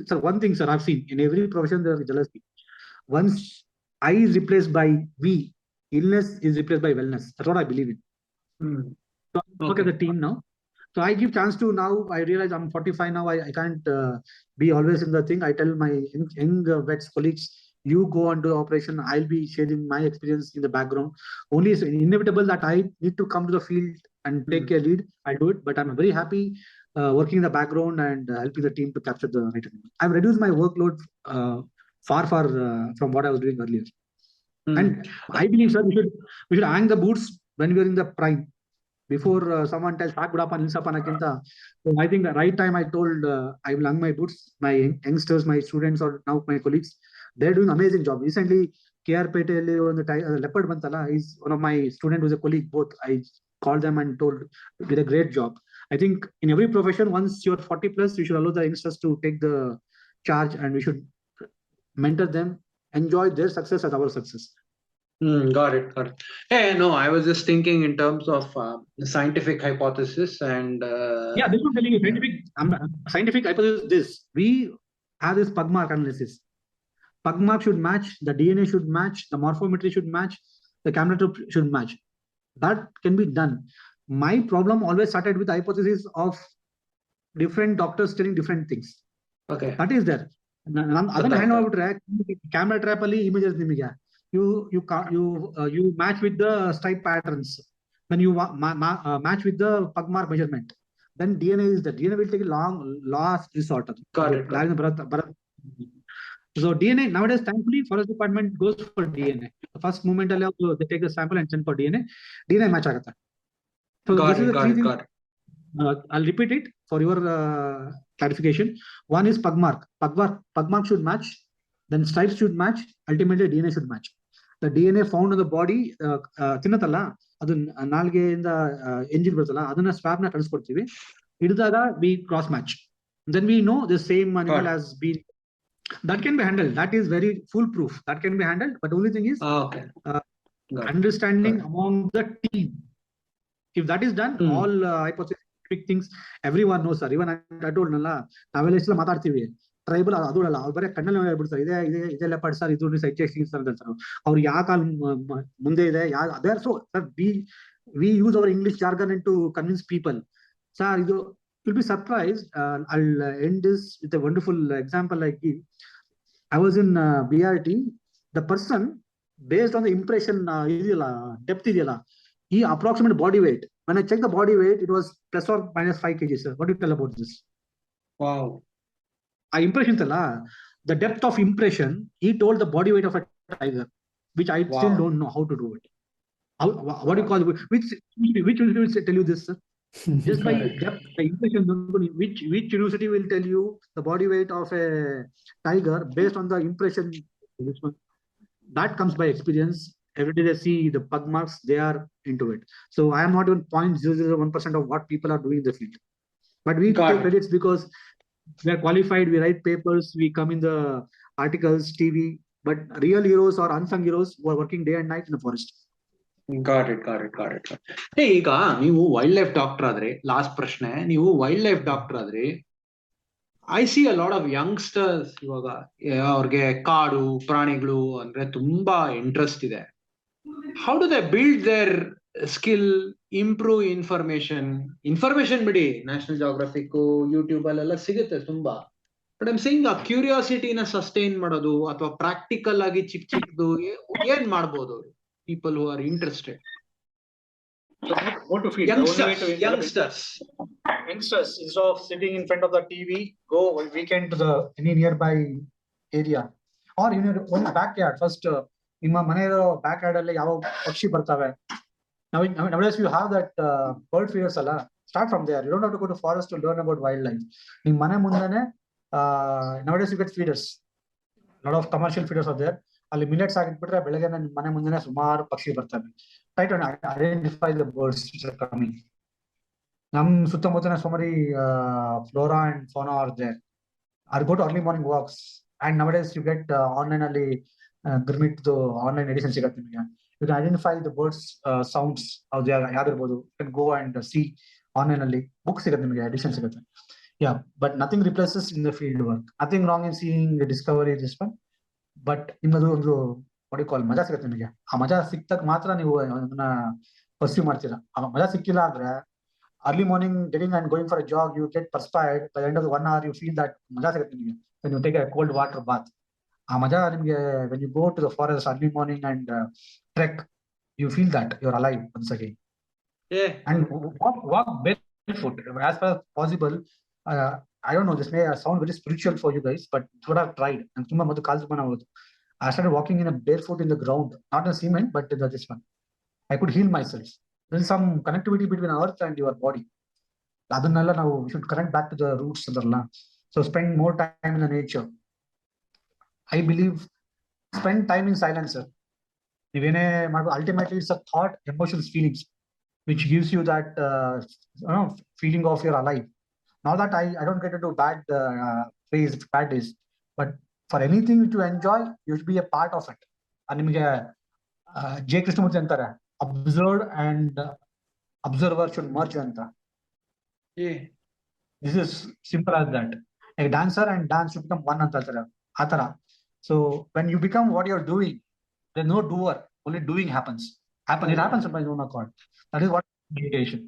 Sir, one thing, sir, I've seen in every profession there is jealousy. Once I is replaced by we, illness is replaced by wellness. That's what I believe in. So look at the team now. So I give chance to, now I realize I'm 45 now, I can't be always in the thing. I tell my young vets colleagues, you go and do the operation, I'll be sharing my experience in the background. Only it's inevitable that I need to come to the field and take a lead, I'll do it. But I'm very happy working in the background and helping the team to capture the right animal. I've reduced my workload far from what I was doing earlier. And I believe, sir, we should hang the boots when we are in the prime. Before someone tells, so I think the right time I told I will hang my boots. My youngsters, my students, or now my colleagues, they're doing amazing job. Recently, KR Pete on the leopard bantala is one of my student who's a colleague. Both I called them and told you did a great job. I think in every profession, once you're 40 plus, you should allow the youngsters to take the charge, and we should mentor them, enjoy their success as our success. Got it. Hey, no, I was just thinking in terms of scientific hypothesis and yeah, this is telling you scientific hypothesis. This we have this pug mark analysis. Pug mark should match, the DNA should match, the morphometry should match, the camera should match. That can be done. My problem always started with the hypothesis of different doctors telling different things. Okay, that is there. Adana hand over camera trap ali images nimige. You match with the stripe patterns. Then you match with the pug mark measurement. Then DNA is the DNA will take a last resort. Got it. So DNA nowadays, thankfully, forest department goes for DNA. The first moment they take the sample and send for DNA. DNA match agata. So got this it, is the got three it, things. got it. I'll repeat it for your clarification. One is pug mark. Pug mark should match. Then stripes should match. Ultimately, DNA should match. The DNA found on the body, ತಿನ್ನತ್ತಲ್ಲ ಅದು ನಾಲ್ಗೆಯಿಂದ engine ಬರುತ್ತಲ್ಲ, ಅದನ್ನ swab ನ ಕಳಿಸ್ಕೊಡ್ತೀವಿ. ಹಿಡಿದಾಗ we cross match. Then we know the same animal has been. That can be handled. That is very foolproof. That can be handled. But the only thing is understanding among the team. If that is done, all hypothetical things everyone knows, sir. Even I told nalla, ನಾವೆಲ್ಲ ಇಷ್ಟೆಲ್ಲ ಮಾತಾಡ್ತೀವಿ, tribal ಅದು ಅಲ್ಲ, ಅವ್ರು ಬರೀ ಕಣ್ಣಲ್ಲಿ ಹೇಳ್ಬಿಡ್ತಾರೆ, ಇದೇ ಲೆಪರ್ಡ್ ಸರ್, ಇದು ಸೈಟ್ ಟೆಸ್ಟಿಂಗ್ ಸರ್ ಅಂತ. ಅವ್ರು ಯಾವ ಕಾಲ್ ಮುಂದೆ ಇದೆ, ಅದೇ. So sir, we use our English jargon to convince people. Sir, you'll be surprised. I'll end this with a wonderful example I give. I was in BRT. The person, based on the impression, depth ideyala, he approximate body weight. When I checked the body weight, it was plus or minus 5 kg, sir. What do you tell about this? Wow. Impression tala, the depth of impression, he told the body weight of a tiger, which I still don't know how to do it. What do you call it? Which will tell you this, sir? Just by depth, the impression, which university will tell you the body weight of a tiger based on the impression? This one, that comes by experience. Every day they see the pug marks, they are into it. So I am not even 0.001% of what people are doing in the field. But we take credits because we are qualified, we write papers, we come in the articles, TV. But real heroes or unsung heroes who are working day and night in the forest. Got it. Hey, ಈಗ ನೀವು wildlife doctor ಆದ್ರಿ, last ಪ್ರಶ್ನೆ, ನೀವು wildlife doctor ಆದ್ರಿ, I see a lot of youngsters ಇವಾಗ ಅವ್ರಿಗೆ ಕಾಡು ಪ್ರಾಣಿಗಳು ಅಂದ್ರೆ ತುಂಬಾ ಇಂಟ್ರೆಸ್ಟ್ ಇದೆ. How do they build their skill, improve information ಬಿಡಿ, ನ್ಯಾಷನಲ್ ಜಾಗ್ರಫಿಕ್, ಯೂಟ್ಯೂಬ್ ಅಲ್ಲೆಲ್ಲ ಸಿಗುತ್ತೆ ತುಂಬಾ. ಬಟ್ ಐಮ್ ಸೇಯಿಂಗ್ ಆ ಕ್ಯೂರಿಯಾಸಿಟಿನ ಸಸ್ಟೈನ್ ಮಾಡೋದು ಅಥವಾ ಪ್ರಾಕ್ಟಿಕಲ್ ಆಗಿ ಚಿಕ್ಕದು ಏನ್ ಮಾಡ್ಬೋದು people who are interested? So go to feed. The only way to youngsters. Youngsters, instead of sitting in front of the TV, go weekend to the any nearby area or in your own backyard. First, ನಿಮ್ಮ ಮನೆಯ backyard ಅಲ್ಲಿ ಯಾವ ಪಕ್ಷಿ ಬರ್ತವೆ. Nowadays you have that bird feeders ಅಲ್ಲ. Start from there. You don't have to go to forest to learn about wildlife. ನಿಮ್ಮ ಮನೆ ಮುಂದೆನೆ nowadays you get feeders. A lot of commercial feeders are there. ಅಲ್ಲಿ millets ಆಗಿಟ್ಬಿಟ್ರೆ ಬೆಳಗ್ಗೆ ನಿಮ್ಮ ಮನೆ ಮುಂದೆನೆ ಸುಮಾರು ಪಕ್ಷಿ ಬರ್ತವೆ. Try to identify the birds which are coming. ನಮ್ ಸುತ್ತಮುತ್ತಲಿನ so many flora and fauna are there. Or go to early morning walks. And nowadays you get online ಅಲ್ಲಿ ಗರ್ಮಿಟ್ ಆನ್ಲೈನ್ ಎಡಿಷನ್ ಸಿಗುತ್ತೆ ನಿಮಗೆ. You can identify the birds sounds ಅವ್ರು ಯಾವ್ದಿರ್ಬೋದು. You can go and see online ಅಲ್ಲಿ book ಸಿಗುತ್ತೆ ನಿಮಗೆ, edition ಸಿಗುತ್ತೆ. Yeah, but nothing replaces in the field work. Nothing wrong in seeing the discovery this one. But ನಿಮ್ಮದು ಒಂದು what you call ಮಜಾ ಸಿಗುತ್ತೆ ನಿಮಗೆ. ಆ ಮಜಾ ಸಿಕ್ತಾಗ ಮಾತ್ರ ನೀವು ಅದನ್ನ ಪರ್ಸ್ಯೂ ಮಾಡ್ತೀರಾ. ಆ ಮಜಾ ಸಿಕ್ಕಿಲ್ಲ ಅಂದ್ರೆ early morning getting and going for a jog, you get perspired. By the end of the 1 hour, you feel that ಮಜಾ ಸಿಗುತ್ತೆ ನಿಮಗೆ. When you take a cold water bath, ಆ ಮಜಾ ನಿಮಗೆ when you go to the forest early morning and trek, you feel that you're alive once again. Yeah. And walk barefoot as far as possible. I don't know, this may sound very spiritual for you guys, but it's what I've tried. And ತುಂಬಾ ಮೊದಲು ಕಾಲ್ ಬಂದು I started walking in a barefoot in the ground, not in cement, but in this one. I could heal myself. There is some connectivity between earth and your body. ಅದನ್ನೆಲ್ಲ ನಾವು we should connect back to the roots ಅಂತಾರಲ್ಲ. So spend more time in the nature. I believe spend time in silence, sir. ನೀವೇನೇ ಮಾಡ್ಬೋದು, ultimately it's a thought, emotions, feelings, which gives you that feeling of you're alive. Not that I don't get into bad phase, bad days, but for anything to enjoy, you should be a part of it. And ನಿಮಗೆ J. Krishnamurti ಅಂತಾರೆ, observed and observer should merge ಅಂತ. This is simple as that. A dancer and dance should become one ಅಂತ ಹೇಳ್ತಾರೆ ಆ ತರ. So when you become what you're doing, there's no doer, only doing happens. It happens by its own accord. That is what meditation.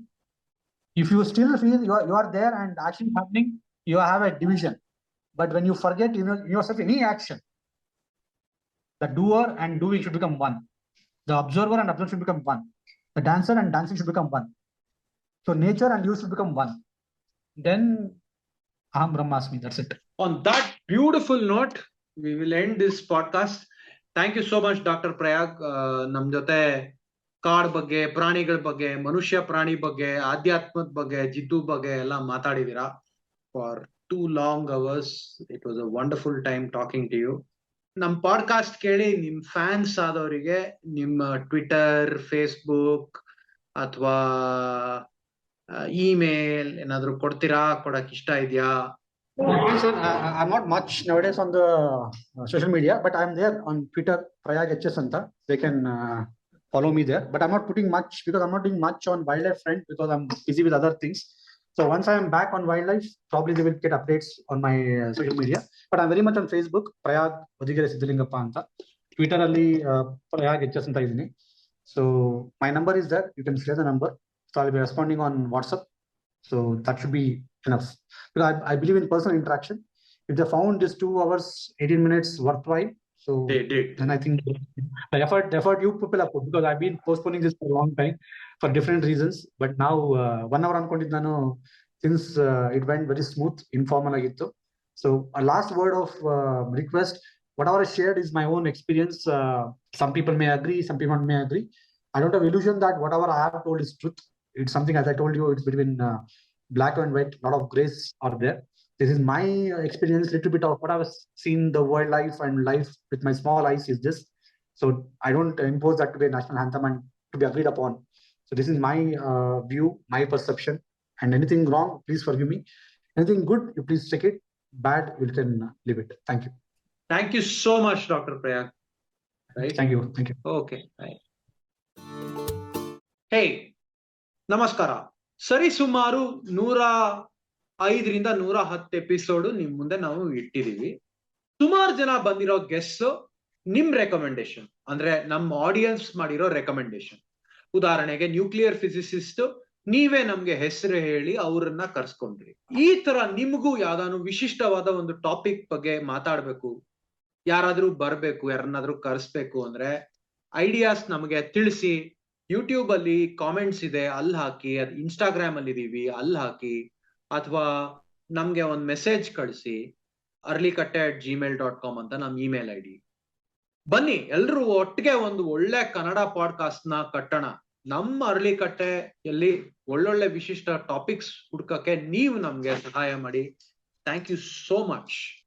If you still feel you are there and action happening, you have a division. But when you forget yourself any action, the doer and doing should become one. The observer and observer should become one. The dancer and dancing should become one. So nature and you should become one. Then Aham Brahmasmi. That's it. On that beautiful note, we will end this podcast. Thank you so much, Dr. Prayag. ನಮ್ ಜೊತೆ ಕಾಡ್ ಬಗ್ಗೆ, ಪ್ರಾಣಿಗಳ ಬಗ್ಗೆ, ಮನುಷ್ಯ ಪ್ರಾಣಿ ಬಗ್ಗೆ, ಆಧ್ಯಾತ್ಮದ ಬಗ್ಗೆ, ಜಿದ್ದು ಬಗ್ಗೆ ಎಲ್ಲ ಮಾತಾಡಿದೀರಾ for 2 long hours. It was a wonderful time talking to you. ನಮ್ ಪಾಡ್ಕಾಸ್ಟ್ ಕೇಳಿ ನಿಮ್ ಫ್ಯಾನ್ಸ್ ಆದವರಿಗೆ ನಿಮ್ಮ ಟ್ವಿಟರ್, ಫೇಸ್ಬುಕ್ ಅಥವಾ ಇಮೇಲ್ ಏನಾದ್ರು ಕೊಡ್ತೀರಾ? ಕೊಡಕ್ ಇಷ್ಟ ಇದೆಯಾ? Sir, I'm not much nowadays on the social media, but I'm there on Twitter, Prayag HS anta. They can follow me there, but I'm not putting much because I'm not doing much on wildlife front because I'm busy with other things. So once I am back on wildlife, probably they will get updates on my social media. But I'm very much on Facebook, Prayag Odigere Siddhalingappa anta. Twitter alli Prayag HS anta idini. So my number is there. You can share the number. So I'll be responding on WhatsApp. So that should be enough. Because I believe in personal interaction. If they found this 2 hours, 18 minutes worthwhile, so They did. then I think the effort you people have put, because I've been postponing this for a long time for different reasons. But now 1 hour ಅನ್ಕೊಂಡಿದ್ದು ನಾನು, since it went very smooth, informal ಆಗಿತ್ತು. So a last word of request, whatever I shared is my own experience. Some people may agree, some people may agree. I don't have illusion that whatever I have told is truth. It's something, as I told you, it's between black and white, a lot of grays are there. This is my experience, little bit of what I've seen the wildlife and life with my small eyes is this. So I don't impose that to be a national anthem and to be agreed upon. So this is my view, my perception, and anything wrong, please forgive me. Anything good, you please check it. Bad, you can leave it. Thank you. Thank you so much, Dr. Prayag. Right? Thank you. Thank you. Okay. Bye. Hey, ನಮಸ್ಕಾರ. ಸರಿ ಸುಮಾರು 105ರಿಂದ 110 episode ನಿಮ್ ಮುಂದೆ ನಾವು ಇಟ್ಟಿದೀವಿ. ಸುಮಾರು ಜನ ಬಂದಿರೋ guest ನಿಮ್ ರೆಕಮೆಂಡೇಶನ್, ಅಂದ್ರೆ ನಮ್ಮ ಆಡಿಯನ್ಸ್ ಮಾಡಿರೋ ರೆಕಮೆಂಡೇಶನ್. ಉದಾಹರಣೆಗೆ ನ್ಯೂಕ್ಲಿಯರ್ ಫಿಸಿಸಿಸ್ಟ್ ನೀವೇ ನಮ್ಗೆ ಹೆಸರು ಹೇಳಿ ಅವ್ರನ್ನ ಕರ್ಸ್ಕೊಂಡ್ರಿ. ಈ ತರ ನಿಮ್ಗೂ ಯಾವ್ದಾನು ವಿಶಿಷ್ಟವಾದ ಒಂದು ಟಾಪಿಕ್ ಬಗ್ಗೆ ಮಾತಾಡ್ಬೇಕು, ಯಾರಾದ್ರೂ ಬರ್ಬೇಕು, ಯಾರನ್ನಾದ್ರೂ ಕರ್ಸ್ಬೇಕು ಅಂದ್ರೆ ಐಡಿಯಾಸ್ ನಮಗೆ ತಿಳಿಸಿ. ಯೂಟ್ಯೂಬ್ ಅಲ್ಲಿ ಕಾಮೆಂಟ್ಸ್ ಇದೆ, ಅಲ್ಲಿ ಹಾಕಿ. ಅದು ಇನ್ಸ್ಟಾಗ್ರಾಮ್ ಅಲ್ಲಿ ಇದೀವಿ, ಅಲ್ಲಿ ಹಾಕಿ. ಅಥವಾ ನಮ್ಗೆ ಒಂದು ಮೆಸೇಜ್ ಕಳಿಸಿ, arlikate@gmail.com ಅಂತ ನಮ್ ಇಮೇಲ್ ಐ ಡಿ. ಬನ್ನಿ ಎಲ್ರು ಒಟ್ಟಿಗೆ ಒಂದು ಒಳ್ಳೆ ಕನ್ನಡ ಪಾಡ್ಕಾಸ್ಟ್ ನ ಕಟ್ಟೋಣ. ನಮ್ಮ ಅರಳಿಕಟ್ಟೆಯಲ್ಲಿ ಒಳ್ಳೊಳ್ಳೆ ವಿಶಿಷ್ಟ ಟಾಪಿಕ್ಸ್ ಹುಡ್ಕಕ್ಕೆ ನೀವು ನಮ್ಗೆ ಸಹಾಯ ಮಾಡಿ. Thank you so much.